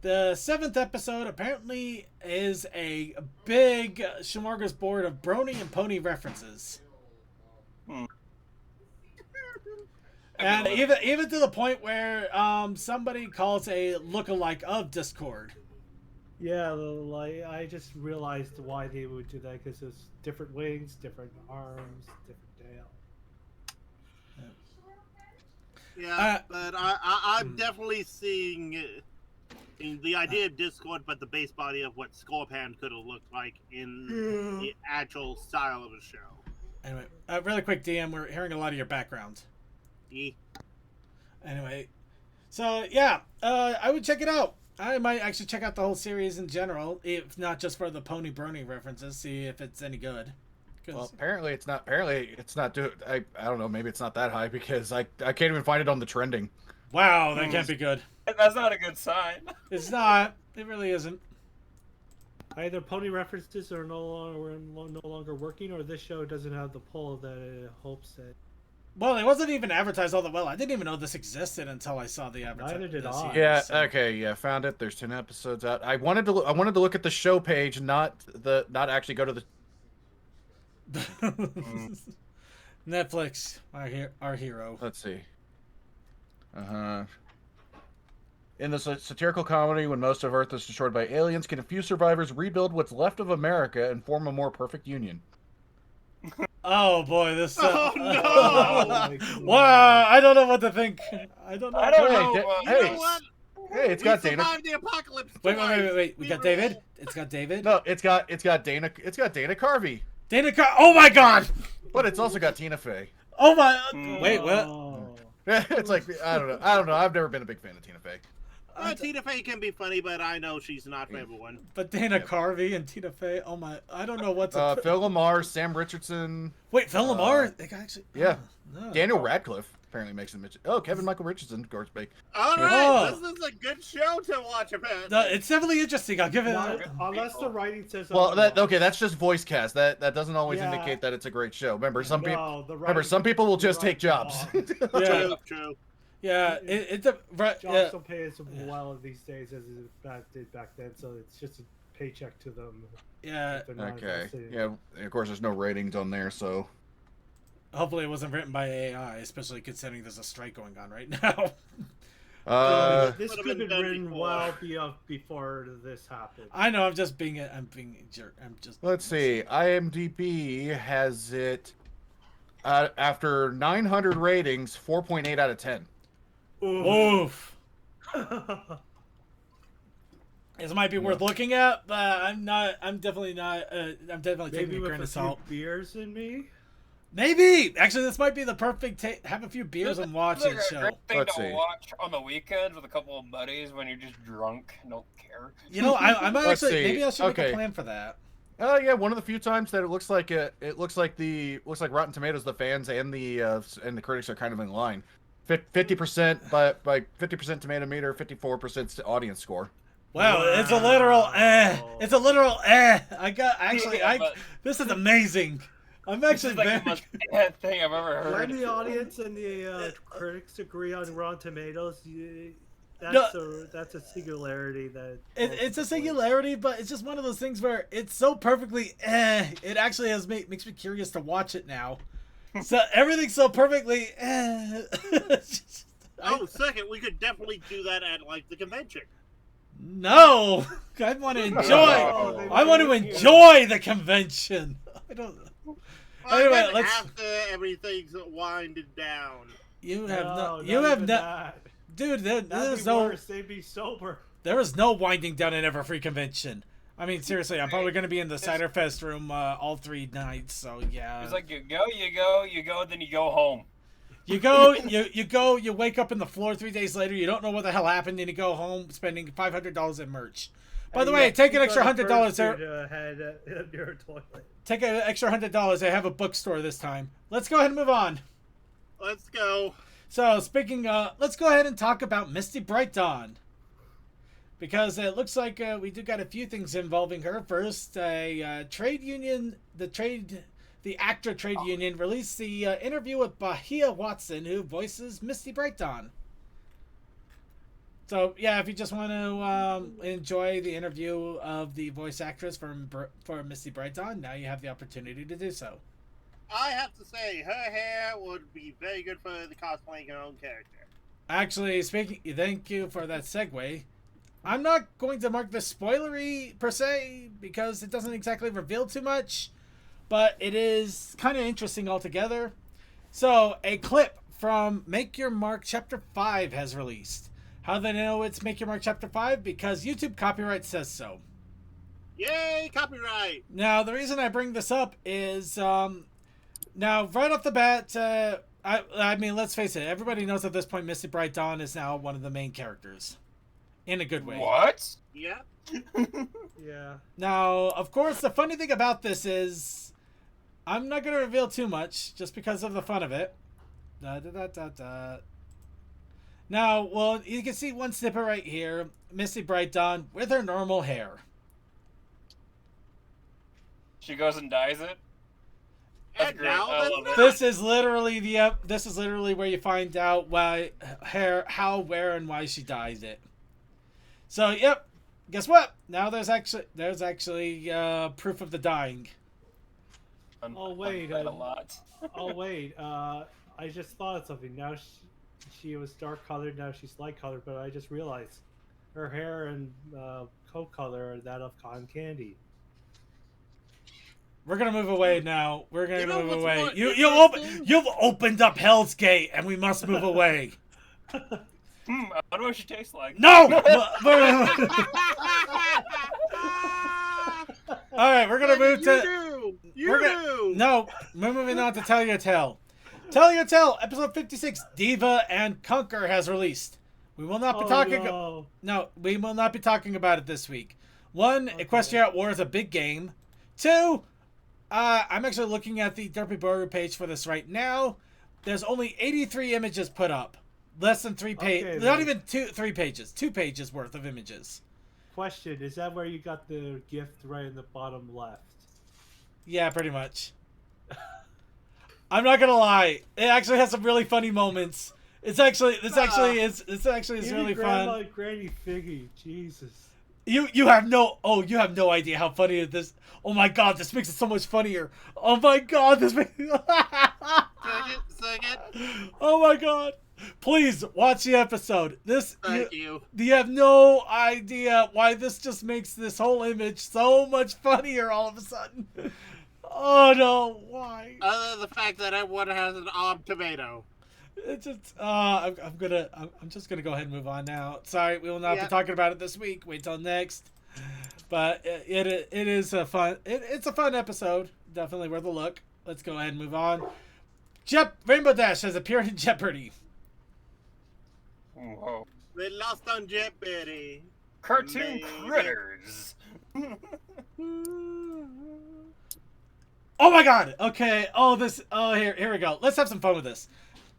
The 7th episode apparently is a big smorgasbord of Brony and Pony references. And even to the point where somebody calls a lookalike of Discord. Yeah, like I just realized why they would do that because it's different wings, different arms, different tail. Yeah, but I'm definitely seeing the idea of Discord, but the base body of what Scorpan could have looked like in the actual style of the show. Anyway, really quick, DM, we're hearing a lot of your background. Anyway, so yeah, I would check it out. I might actually check out the whole series in general, if not just for the Pony Brony references, see if it's any good. Well, apparently it's not. Apparently it's not. I don't know. Maybe it's not that high because I can't even find it on the trending. Wow, that can't be good. That's not a good sign. It's not. It really isn't. Either pony references are no longer working, or this show doesn't have the pull that it hopes it. Well, it wasn't even advertised all that well. I didn't even know this existed until I saw the advertisement. Neither did I. Yeah. Okay. Yeah. Found it. There's 10 episodes out. I wanted to look at the show page, not actually go to the. Netflix, our hero. Let's see. In the satirical comedy, when most of Earth is destroyed by aliens, can a few survivors rebuild what's left of America and form a more perfect union? Oh boy, this. Oh no! Wow, I don't know what to think. I don't know. I don't know. You know what? Hey, it's got We Dana. survived the apocalypse. Wait. twice. We got David. It's got David. No, it's got Dana. It's got Dana Carvey, Oh my God! but it's also got Tina Fey. Oh my. Wait, what? Oh. It's like I don't know. I've never been a big fan of Tina Fey. Tina Fey can be funny, but I know she's not for everyone. But Dana Carvey and Tina Fey. Oh my. I don't know what to. Phil Lamar, Sam Richardson. Wait, Phil Lamar. They got actually. Yeah. Oh, no. Daniel Radcliffe apparently makes him. Oh, Kevin Michael Richardson, of course, big. All Oh. right, this is a good show to watch about. No, it's definitely interesting. I'll give it. Unless the writing says. Well, otherwise. that's just voice cast. That doesn't always Yeah. indicate that it's a great show. Remember, some No, the people will the just take writing- jobs. Yeah. True. Yeah. It's a right. Jobs Yeah. don't pay as well these days as it did back then, so it's just a paycheck to them. Yeah. if they're not Okay. invested in- Yeah. Of course, there's no ratings on there, so. Hopefully, it wasn't written by AI, especially considering there's a strike going on right now. This Could've could been have done been before. well before this happened. I know. I'm just being. I'm being a jerk. I'm just. Let's see. IMDb has it After 900 ratings, 4.8 out of 10. Oof. This might be worth looking at, but I'm definitely not. I'm definitely Maybe taking a with grain a of few salt. beers in me. Maybe actually, this might be the perfect. Have a few beers and watch It's like this a show. great thing Let's to see. watch on the weekends with a couple of buddies when you're just drunk and don't care. You know, I might Let's actually. see. Maybe I should make a Okay. plan for that. Yeah, one of the few times that it looks like Rotten Tomatoes, the fans and the critics are kind of in line. 50% by 50% tomato meter, 54% audience score. Wow, it's a literal It's a literal I Yeah, but- this is amazing. I'm This actually is like very the most bad thing I've ever heard. When the audience and the critics agree on Rotten Tomatoes, No. that's a singularity that. it's a singularity, but it's just one of those things where it's so perfectly it actually makes me curious to watch it now. So everything's so perfectly Oh, second, we could definitely do that at like the convention. No, I want to enjoy. Oh, I want to enjoy the convention. I don't. Well, Anyway, then let's. after everything's winded down. You have no. not You have even no. that. Dude, That'd there's be no. worse. They'd be sober. There is no winding down at Everfree convention. I mean, seriously, I'm probably going to be in the Cider Fest room all 3 nights. So yeah. It's like you go, then you go home. You go, you wake up in the floor 3 days later. You don't know what the hell happened, and you go home spending $500 in merch. By the way, take an extra $100 there. Head your toilet. Take an extra $100. I have a bookstore this time. Let's go ahead and move on. Let's go. So speaking, let's go ahead and talk about Misty Bright Dawn, because it looks like we do got a few things involving her. First, a trade union, the actor trade union released the interview with Bahia Watson, who voices Misty Bright Dawn. So yeah, if you just want to enjoy the interview of the voice actress for Misty Bright Dawn, now you have the opportunity to do so. I have to say, her hair would be very good for the cosplaying her own character. Actually, thank you for that segue. I'm not going to mark this spoilery per se because it doesn't exactly reveal too much, but it is kind of interesting altogether. So, a clip from Make Your Mark Chapter 5 has released. How do they know it's Make Your Mark Chapter 5? Because YouTube copyright says so. Yay, copyright! Now, the reason I bring this up is, now, right off the bat, I mean, let's face it, everybody knows at this point Misty Bright Dawn is now one of the main characters. In a good way. What? Yeah. Yeah. Now, of course, the funny thing about this is, I'm not going to reveal too much, just because of the fun of it. Now, well, you can see one snippet right here, Misty Bright Dawn with her normal hair. She goes and dyes it. That's And great. now I the love it. This is literally where you find out how, where, and why she dyes it. So, yep. Guess what? Now there's actually proof of the dyeing. Oh, wait, a lot. Oh wait, I just thought of something. Now she was dark colored. Now she's light colored. But I just realized her hair and coat color are that of cotton candy. We're gonna move away now. We're gonna You know move what's away. more You've opened up Hell's Gate, and we must move away. I wonder what she tastes like. No. All right, we're gonna move to. You do. No, we're moving on to Tell Your Tale. Tell Your Tale, episode 56, Diva and Conquer has released. We will not be talking. No, we will not be talking about it this week. 1, Equestria at War is a big game. 2, I'm actually looking at the Derpy Burger page for this right now. There's only 83 images put up. Less than 3 pages. Okay, Not then. even 3 pages. 2 pages worth of images. Question: is that where you got the gift right in the bottom left? Yeah, pretty much. I'm not gonna lie. It actually has some really funny moments. This actually is really Grandma fun. and Granny Figgy, Jesus. You have no idea how funny it is. Oh my god, this makes it so much funnier. Oh my god, this makes Second. Oh my god. Please watch the episode. Thank you. You have no idea why this just makes this whole image so much funnier all of a sudden. Oh no, why? Other than the fact that everyone has an odd tomato. It's just, I'm just gonna go ahead and move on now. Sorry, we will not Yeah. be talking about it this week. Wait till next. But it is a fun, it's a fun episode. Definitely worth a look. Let's go ahead and move on. Rainbow Dash has appeared in Jeopardy. Whoa. They lost on Jeopardy. Cartoon Maybe. critters. Oh my god! Okay, here we go. Let's have some fun with this.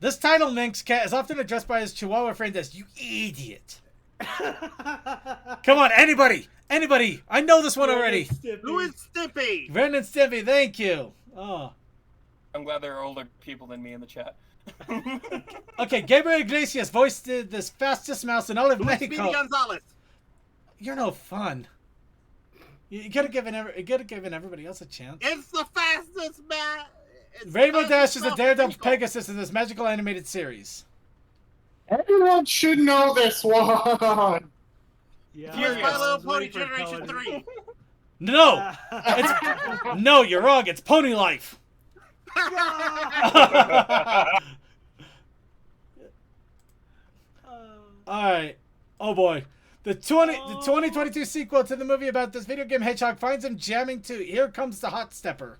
This title Minx cat is often addressed by his Chihuahua friend as "you idiot." Come on, anybody! I know this one already. Who is Stimpy? Ren and Stimpy, thank you. Oh. I'm glad there are older people than me in the chat. Okay, Gabriel Iglesias voiced this fastest mouse in all of Who is Speedy Mexico. Gonzalez? You're no fun. You gotta give everybody else a chance. It's the fastest man. Rainbow Dash is a daredevil Pegasus in this magical animated series. Everyone should know this one. Yeah, Here's My I Little was Pony waiting for Generation Cohen. 3. No, no, you're wrong. It's Pony Life. All right. Oh boy. The 2022 sequel to the movie about this video game hedgehog finds him jamming to Here Comes the Hot Stepper.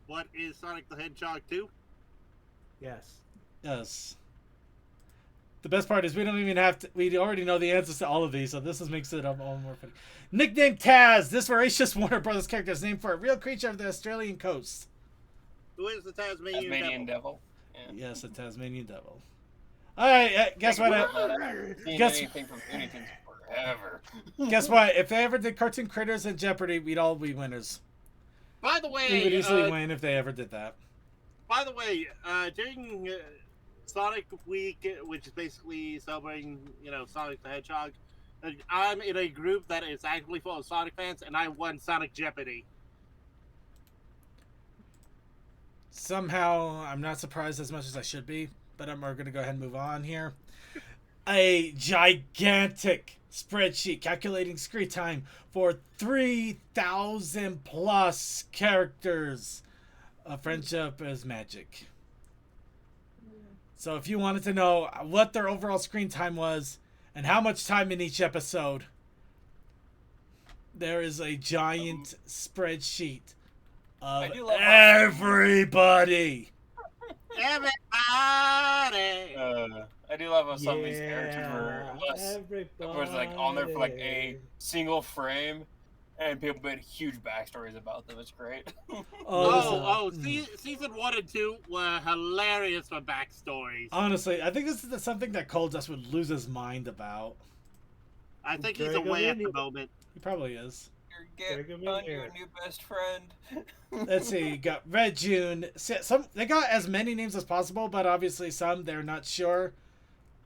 What is Sonic the Hedgehog 2? Yes. Yes. The best part is we don't even have to. We already know the answers to all of these, so this makes it all more funny. Nicknamed Taz. This voracious Warner Brothers character is named for a real creature of the Australian coast. Who is the Tasmanian, Tasmanian Devil? Devil. Yes, a Tasmanian devil. All right, guess what? Seen Guess- anything from anything forever. Guess what? If they ever did Cartoon Critters in Jeopardy, we'd all be winners. By the We way, would easily win if they ever did that. During Sonic Week, which is basically celebrating, Sonic the Hedgehog, I'm in a group that is actively full of Sonic fans, and I won Sonic Jeopardy. Somehow, I'm not surprised as much as I should be, but we're going to go ahead and move on here. A gigantic spreadsheet calculating screen time for 3,000 plus characters. Friendship is magic. So if you wanted to know what their overall screen time was and how much time in each episode, there is a giant spreadsheet of I do love how- everybody. Everybody! I do love how some of these characters were less. Everybody. Was like on there for like a single frame, and people made huge backstories about them. It's great. Season 1 and 2 were hilarious for backstories. Honestly, I think this is something that Cole just would lose his mind about. I think he's Drago away at the Mini. He moment. probably is. Get on your new best friend. Let's see. You got Red June. They got as many names as possible, but obviously some they're not sure.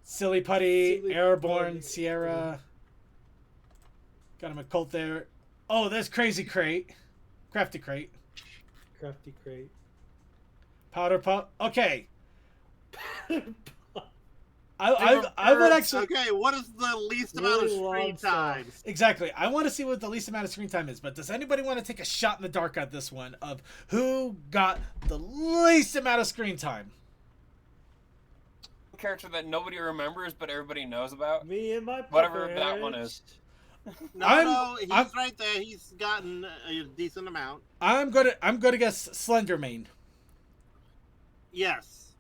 Silly Putty, Silly Airborne, Putty. Sierra. Got him a Colt there. Oh, there's Crazy Crate, Crafty Crate, Crafty crate. Powder Puff. Okay. I would actually Okay, what is the least amount of Really screen long time? songs. exactly. I want to see what the least amount of screen time is. But does anybody want to take a shot in the dark at this one of who got the least amount of screen time? Character that nobody remembers but everybody knows about. Me and my Whatever that one is. No, he's I'm- right there. He's gotten a decent amount. I'm gonna guess Slenderman. Yes.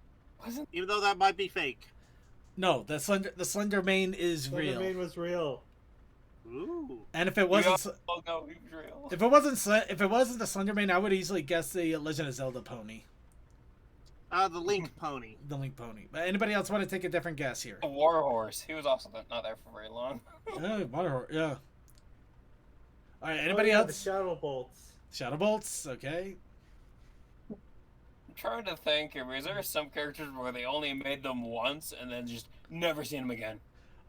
Wasn't Even though that might be fake. No, the Slenderman is real. Slenderman was real. Ooh. And if it we wasn't all know he was real. if it wasn't the Slenderman, I would easily guess the Legend of Zelda pony, The Link Pony. the Link pony. But anybody else want to take a different guess here? A warhorse. He was also not there for very long. Yeah. All right. Anybody The else? Shadow Bolts. Shadow Bolts. Okay. I'm trying to think here, because there are some characters where they only made them once and then just never seen them again.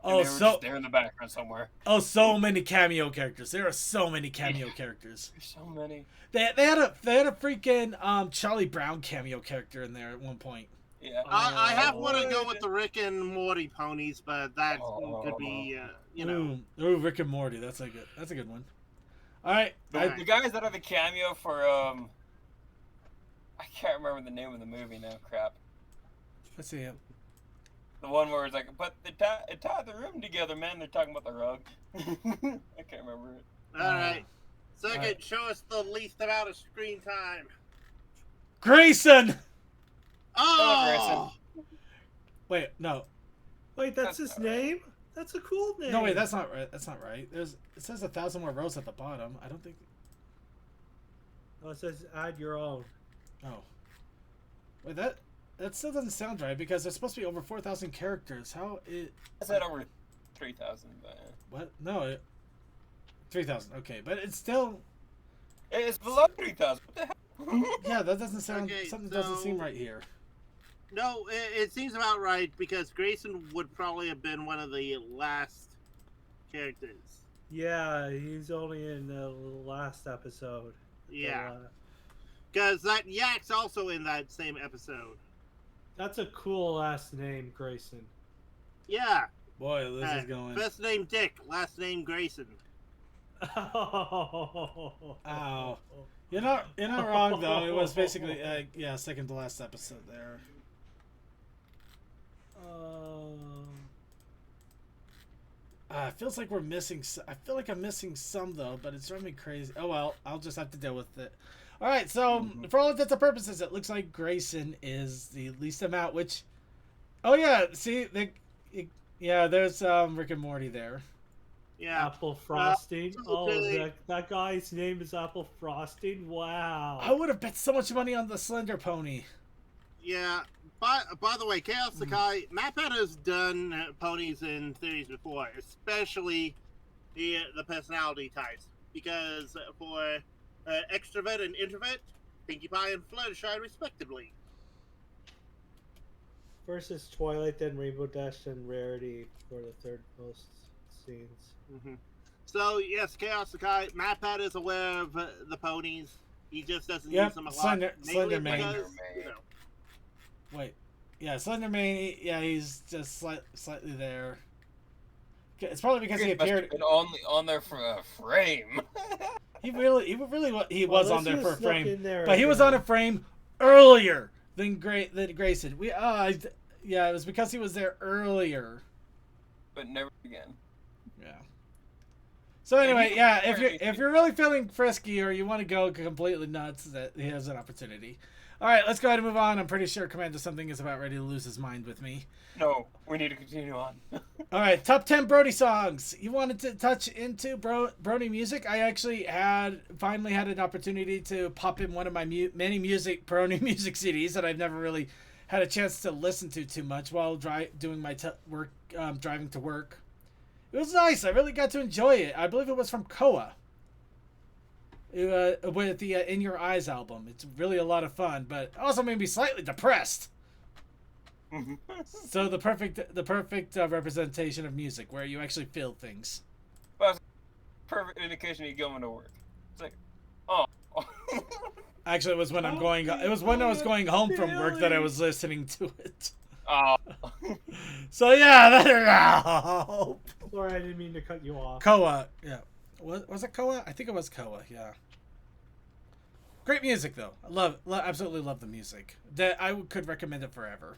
And Oh, they were so just there in the background somewhere. so many cameo characters. There are so many cameo characters. There's so many. They had a freaking Charlie Brown cameo character in there at one point. Yeah. I have want to Lord. go with the Rick and Morty ponies, but that could be, Ooh, Rick and Morty. That's a good one. All right. The guys that are the cameo for I can't remember the name of the movie now. Crap. Let's see him. The one where it's like, but they tied the room together, man. They're talking about the rug. I can't remember it. All right. Second, Alright. show us the least amount of screen time. Grayson. Oh! Wait, no. Wait, that's his name? That's a cool name. No, wait, that's not right. That's not right. It says 1,000 more rows at the bottom. I don't think. Oh, it says add your own. Oh. Wait, that still doesn't sound right because there's supposed to be over 4,000 characters. How it? I said over 3,000, but What? No. 3,000. Okay, but it's still. it's below 3,000. What the hell? Yeah, that doesn't sound. Okay, Something doesn't seem so- right here. No, it seems about right because Grayson would probably have been one of the last characters. Yeah, he's only in the last episode. Yeah, So, because that Yak's also in that same episode. that's a cool last name, Grayson. Yeah. Boy, this is going. First name Dick, last name Grayson. Ow. You're not wrong though. It was basically yeah, second to last episode there. It feels like we're missing. I feel like I'm missing some though, but it's driving me crazy. Oh well, I'll just have to deal with it. All right, so for all intents and purposes, it looks like Grayson is the least amount. Which, oh yeah, see, yeah, there's Rick and Morty there. Yeah. Apple Frosting. okay. That guy's name is Apple Frosting. Wow. I would have bet so much money on the Slender Pony. Yeah. By the way, Chaos Sakai, Maphead has done ponies in series before, especially the personality types. Because for extrovert and introvert, Pinkie Pie and Fluttershy respectively. Versus Twilight, then Rainbow Dash, and Rarity for the third most scenes. Mm-hmm. So, yes, Chaos Sakai, Maphead is aware of the ponies. He just doesn't use them a lot. Slender mainly Man. because, you know, Wait, yeah, Slenderman. Yeah, he's just slightly there. It's probably because he Must have appeared. been only on there for a frame. He was on there for a Let's just look frame, in there but he was again. on a frame earlier than Grayson. Yeah, it was because he was there earlier. But never again. Yeah. So anyway, he- yeah, if you're really feeling frisky or you want to go completely nuts, that here's an opportunity. All right, let's go ahead and move on. I'm pretty sure Commander Something is about ready to lose his mind with me. No, we need to continue on. All right, top 10 Brody songs. You wanted to touch into Brony music? I actually finally had an opportunity to pop in one of my many Brony music CDs that I've never really had a chance to listen to too much while doing my work, driving to work. It was nice. I really got to enjoy it. I believe it was from Koa. With the In Your Eyes album. It's really a lot of fun, but also made me slightly depressed. So the perfect representation of music where you actually feel things. Perfect indication you're going to work. It's like, oh. Actually, it was when It was when I was going home from work that I was listening to it. Oh. So yeah, that Sorry, I didn't mean to cut you off. Koa, yeah. Was it Koa? I think it was Koa. Yeah. Great music though. Absolutely love the music. That I could recommend it forever.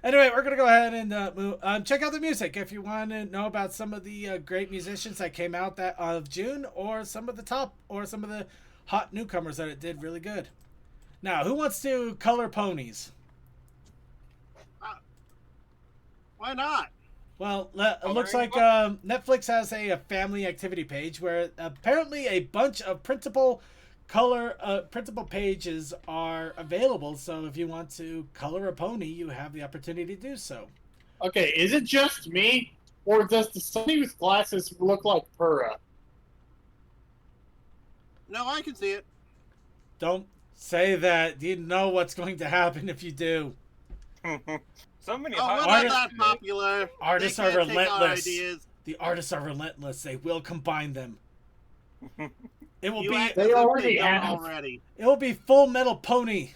Anyway, we're gonna go ahead and check out the music if you want to know about some of the great musicians that came out of June, or some of the hot newcomers that it did really good. Now, who wants to color ponies? why not? Well, it looks like Netflix has a family activity page where apparently a bunch of printable pages are available. So if you want to color a pony, you have the opportunity to do so. Okay, is it just me, or does the Sunny with glasses look like Pura? No, I can see it. Don't say that. You know what's going to happen if you do. So many Oh, we're hot not Artists- that popular. Artists They are can't take our relentless. ideas. The artists are relentless. They will combine them. It will You be. act They as if already don't have. already. It will be Full Metal Pony.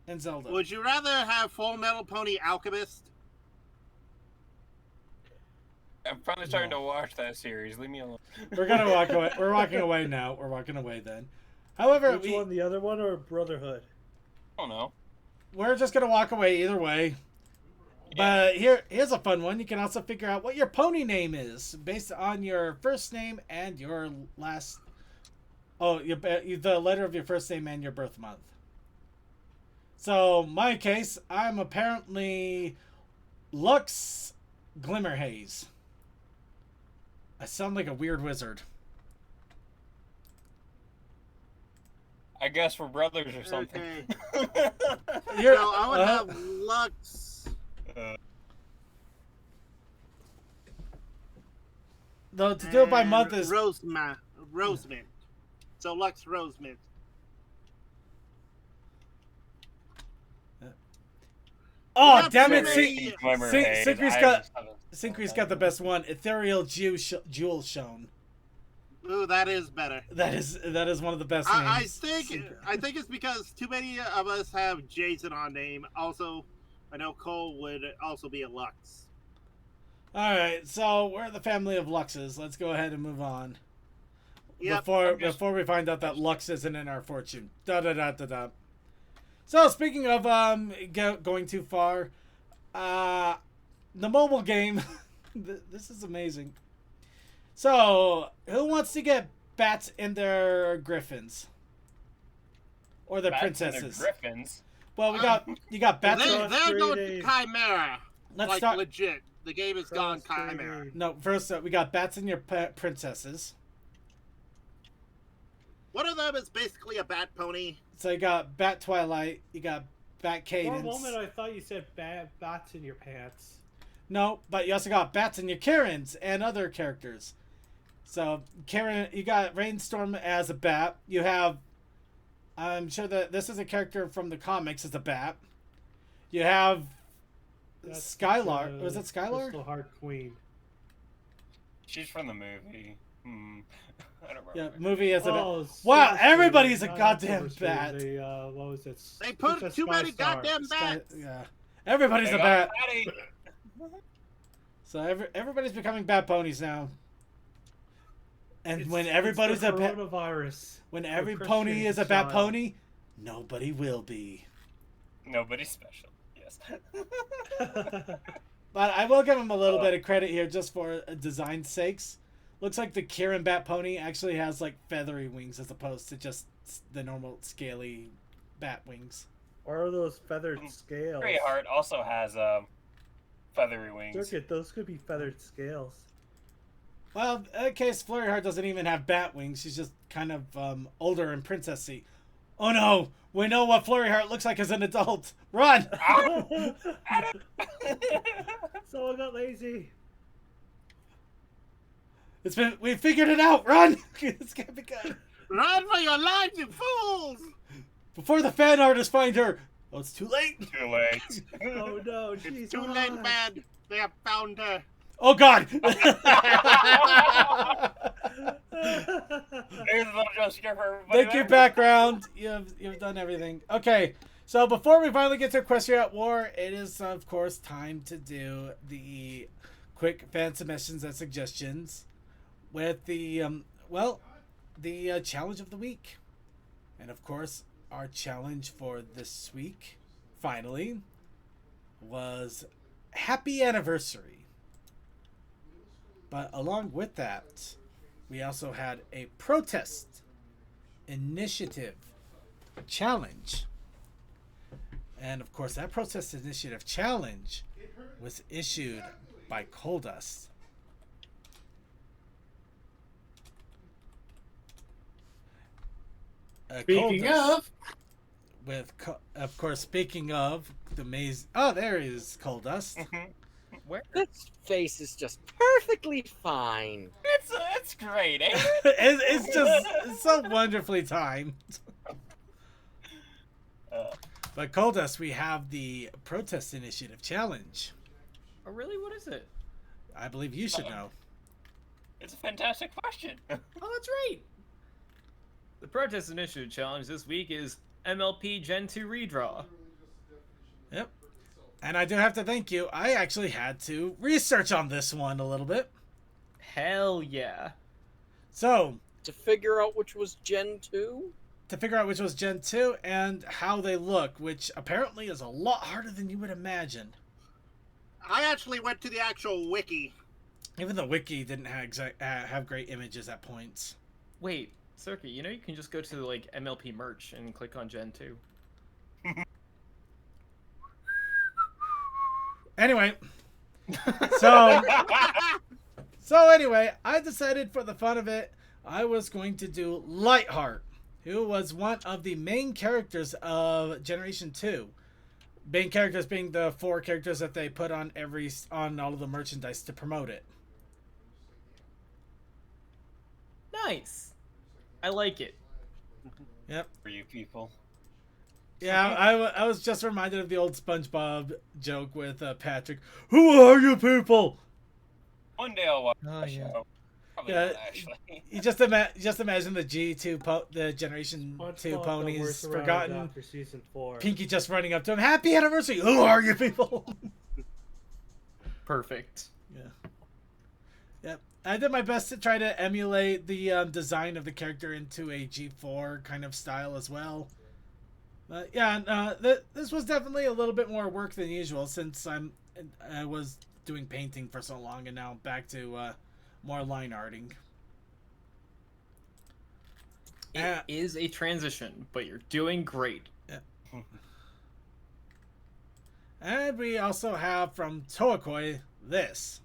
And Zelda. Would you rather have Full Metal Pony Alchemist? I'm probably starting to watch that series. Leave me alone. We're gonna walk away. We're walking away now. We're walking away then. However, Which one, the other one or Brotherhood? I don't know. we're just gonna walk away either way. But here's a fun one. You can also figure out what your pony name is based on your first name and your last. Oh, the letter of your first name and your birth month. So, my case, I'm apparently Lux Glimmerhaze. I sound like a weird wizard. I guess we're brothers or something. Okay. You're, So I would have Lux. though to do it by month is Rosemint. So Lux Rosemint. oh That's damn it! very- Syncre's got the best one. Ethereal Jewel Shown. Ooh, that is better. That is one of the best I names. think it's because too many of us have Jason on name. Also, I know Cole would also be a Lux. All right, so we're the family of Luxes. Let's go ahead and move on. Yep. Before we find out that Lux isn't in our fortune. Da da da da da. So speaking of going too far, the mobile game. This is amazing. So who wants to get bats in their griffins? Or the Bats and their princesses? Griffins. Well, you got bats. They're going Crossbreeding. Chimera. Let's like start. legit. The game is gone Chimera. Crossbreeding. No, first we got bats in your princesses. One of them is basically a bat pony. So you got Bat Twilight, you got Bat For a Cadence. moment, I thought you said bats in your pants. No, but you also got bats in your Karens and other characters. So Karen, you got Rainstorm as a bat. You have, I'm sure that this is a character from the comics as a bat. You have That's Skylar. the Was it Skylar? Crystal Heart Queen. She's from the movie. I don't Yeah, remember.movie as a bat. Oh, Wow, Silver everybody's Spoon, a not goddamn Silver Spoon, bat. The, what was it? They put Princess too many Skystar. goddamn Sky, bats. yeah, everybody's They a got bat. Patty. So everybody's becoming bat ponies now. And It's- when it's everybody's the a bat, coronavirus. when for every Christian pony is a bat child. pony, nobody will be. Nobody's special. Yes. But I will give him a little bit of credit here just for design sakes. Looks like the Kieran Bat Pony actually has like feathery wings as opposed to just the normal scaly bat wings. Or are those feathered scales? Greyheart also has feathery wings. Look at those could be feathered scales. Well, in that case, Flurryheart doesn't even have bat wings. She's just kind of older and princessy. Oh no! We know what Flurryheart looks like as an adult. Run! Someone got lazy. We figured it out. Run! It's gonna be good. Run for your lives, you fools! Before the fan artists find her. Oh, it's too late. Too late. Oh no, she's It's too late, alive. man. They have found her. Oh God! Here's a little jump scare for everybody. Thank you, background. You've done everything. Okay, so before we finally get to Equestria War, it is of course time to do the quick fan submissions and suggestions with the challenge of the week, and of course our challenge for this week finally was Happy Anniversary. But along with that, we also had a protest initiative challenge. And of course, that protest initiative challenge was issued by Coldust. Speaking of, of course, speaking of the maze. Oh, there is Coldust. Where? This face is just perfectly fine. It's great, ain't it? It's just so wonderfully timed. But Coldust, we have the protest initiative challenge. Oh, really? What is it? I believe you should know. It's a fantastic question. Oh, that's right. The Protest Initiative Challenge this week is MLP Gen 2 Redraw. Yep. And I do have to thank you. I actually had to research on this one a little bit. Hell yeah. So, To figure out which was Gen 2? to figure out which was Gen 2 and how they look, which apparently is a lot harder than you would imagine. I actually went to the actual wiki. Even the wiki didn't have great images at points. Wait, Circuit, you know you can just go to like MLP merch and click on Gen 2. Anyway, so anyway, I decided for the fun of it, I was going to do Lightheart, who was one of the main characters of Generation 2. Main characters being the 4 characters that they put on all of the merchandise to promote it. Nice. I like it. Yep. For you people. Yeah, I was just reminded of the old SpongeBob joke with Patrick. Who are you people? One day I'll watch Oh, the yeah. show. Probably Yeah, not, actually. You just imagine the the Generation 2 SpongeBob, the ponies worst around forgotten. after season 4. Pinky just running up to him. Happy anniversary! Who are you people? Perfect. Yeah. Yep. I did my best to try to emulate the design of the character into a G4 kind of style as well. But yeah, this was definitely a little bit more work than usual since I was doing painting for so long and now back to more line arting. It is a transition, but you're doing great. Yeah. And we also have from Toakoi this.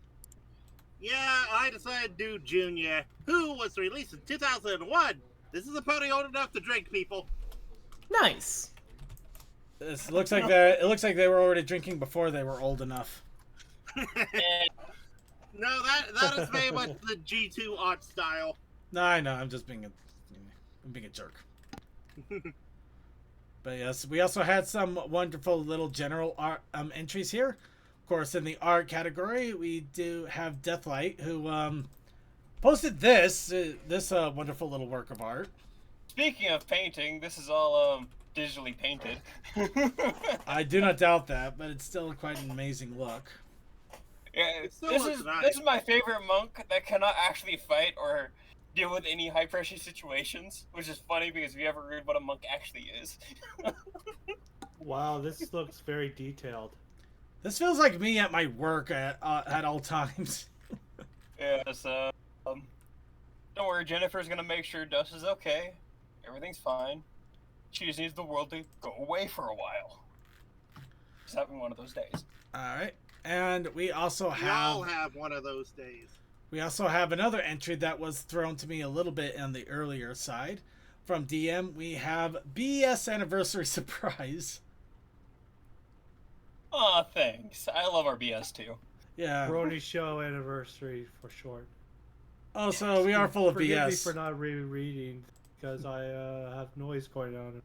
Yeah, I decided to do Junior, who was released in 2001. This is a pony old enough to drink, people. Nice. This looks like they were already drinking before they were old enough. No, that is very much the G2 art style. No, I know. I'm being a jerk. But yes, we also had some wonderful little general art entries here. Of course, in the art category, we do have Deathlight, who posted this wonderful little work of art. Speaking of painting, this is all digitally painted. I do not doubt that, but it's still quite an amazing look. Yeah, still this looks is nice. this is my favorite monk that cannot actually fight or deal with any high pressure situations, which is funny because if you ever read what a monk actually is. Wow, this looks very detailed. This feels like me at my work at all times. Yes, don't worry, Jennifer's gonna make sure Dust is okay. Everything's fine. She just needs the world to go away for a while. She's having one of those days. All right, and we also We all have one of those days. We also have another entry that was thrown to me a little bit on the earlier side. From DM, we have BS Anniversary Surprise. Aw, thanks. I love our BS too. Yeah. Brony show anniversary for short. Oh, so we are full of Forgive BS. me for not rereading because I have noise going on in the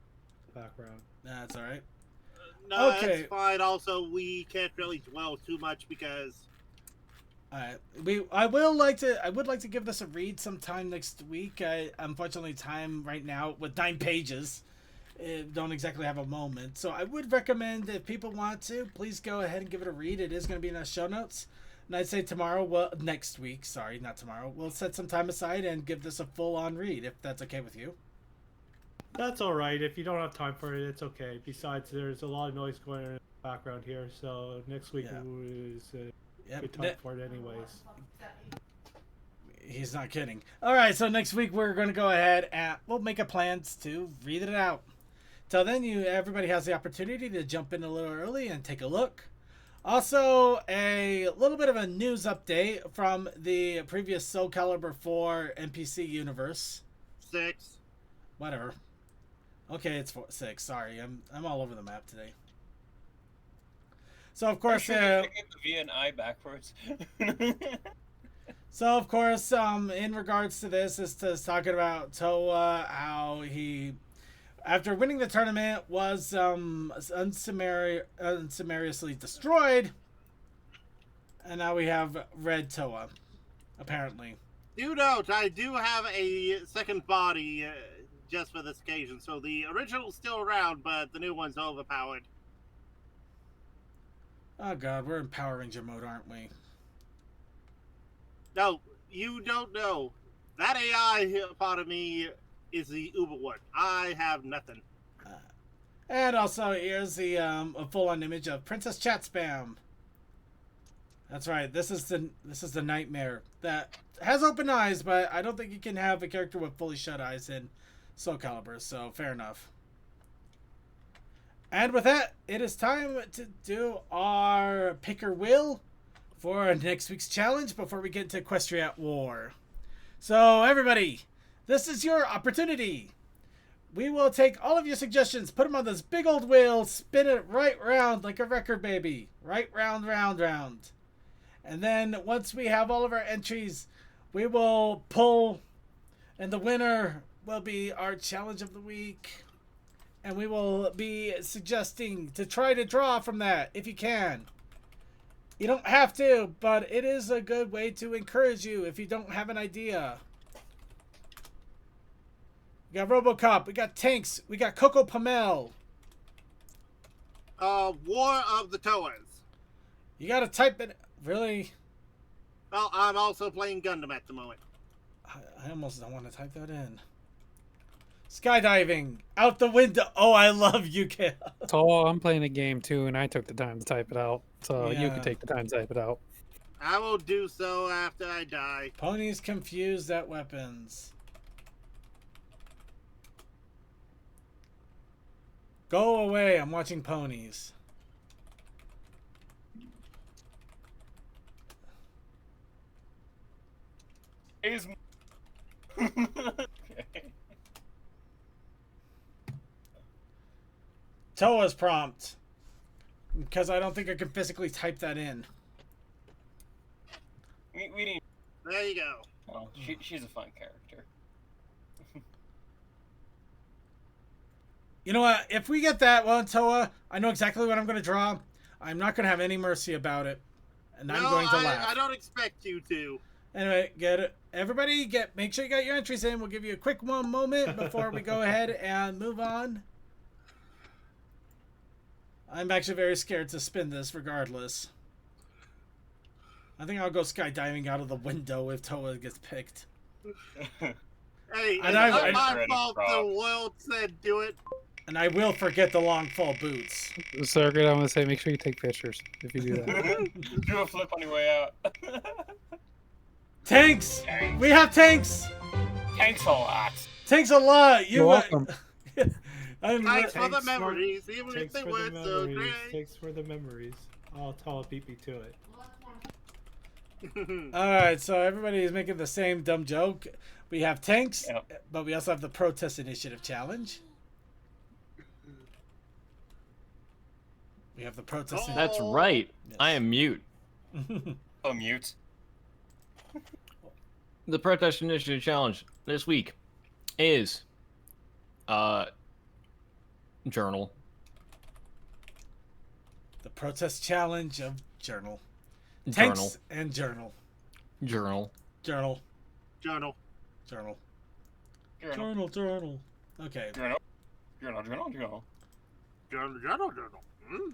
background. That's all right. No, Okay. it's fine. Also, we can't really dwell too much because All right. I would like to give this a read sometime next week. Unfortunately, time right now with 9 pages, don't exactly have a moment. So I would recommend if people want to, please go ahead and give it a read. It is going to be in the show notes. And I'd say next week, sorry, not tomorrow, we'll set some time aside and give this a full-on read, if that's okay with you. That's all right. If you don't have time for it, it's okay. Besides, there's a lot of noise going on in the background here, so next week is a good time for it anyways. He's not kidding. All right, so next week we're going to go ahead and we'll make a plans to read it out. Till then, everybody has the opportunity to jump in a little early and take a look. Also, a little bit of a news update from the previous Soul Calibur 4 NPC universe. 6. Whatever. Okay, it's 6. Sorry, I'm all over the map today. So of course, Sure you get the V and I backwards. So of course, in regards to this, is talking about Toa, how he, after winning the tournament, was unsummariously destroyed, and now we have Red Toa, apparently. Do note, I do have a second body just for this occasion, so the original's still around, but the new one's overpowered. Oh god, we're in Power Ranger mode, aren't we? No, you don't know. That AI part of me is the Uber one. I have nothing. And also, here's the a full-on image of Princess Chat Spam. That's right. This is the nightmare that has open eyes, but I don't think you can have a character with fully shut eyes in Soul Calibur. So fair enough. And with that, it is time to do our pick or will for next week's challenge before we get into Equestria at War. So everybody, this is your opportunity. We will take all of your suggestions, put them on this big old wheel, spin it right round like a record baby. Right round, round, round. And then once we have all of our entries, we will pull, and the winner will be our challenge of the week. And we will be suggesting to try to draw from that if you can. You don't have to, but it is a good way to encourage you if you don't have an idea. We got RoboCop, we got Tanks, we got Coco Pamel. War of the Toas. You gotta type it. Really? Well, I'm also playing Gundam at the moment. I almost don't want to type that in. Skydiving. Out the window. Oh, I love UK. So I'm playing a game too, and I took the time to type it out. So you Yeah. can take the time to type it out. I will do so after I die. Ponies confused at weapons. Go away. I'm watching ponies. Is Toa's prompt. Because I don't think I can physically type that in. we need. There you go. Oh, she's a fun character. You know what? If we get that one, Toa, I know exactly what I'm going to draw. I'm not going to have any mercy about it. And I'm going to laugh. I don't expect you to. Anyway, get it. Everybody, make sure you got your entries in. We'll give you a quick one moment before we go ahead and move on. I'm actually very scared to spin this regardless. I think I'll go skydiving out of the window if Toa gets picked. Hey, And it's I- not my Ready, fault Rob. the world said do it. And I will forget the long fall boots. Circuit, I'm gonna say make sure you take pictures if you do that. Do a flip on your way out. Tanks! Tanks. We have tanks! Thanks a lot. Tanks a lot! You're welcome. I'm Thanks for the Thanks for- memories, even if Thanks they for the weren't so memories. great. Thanks for the memories. I'll tell beat me to it. Alright, so everybody is making the same dumb joke. We have tanks, Yep. but we also have the Protest Initiative Challenge. We have the Protest Oh. That's right. Yes. I am mute. Oh, mute. The Protest Initiative Challenge this week is journal. The Protest Challenge of Journal. Journal. Tanks and Journal. Journal. Journal. Journal. Journal. Journal. Journal. Okay. Journal. Journal. Journal. Journal. Journal. Journal. Journal.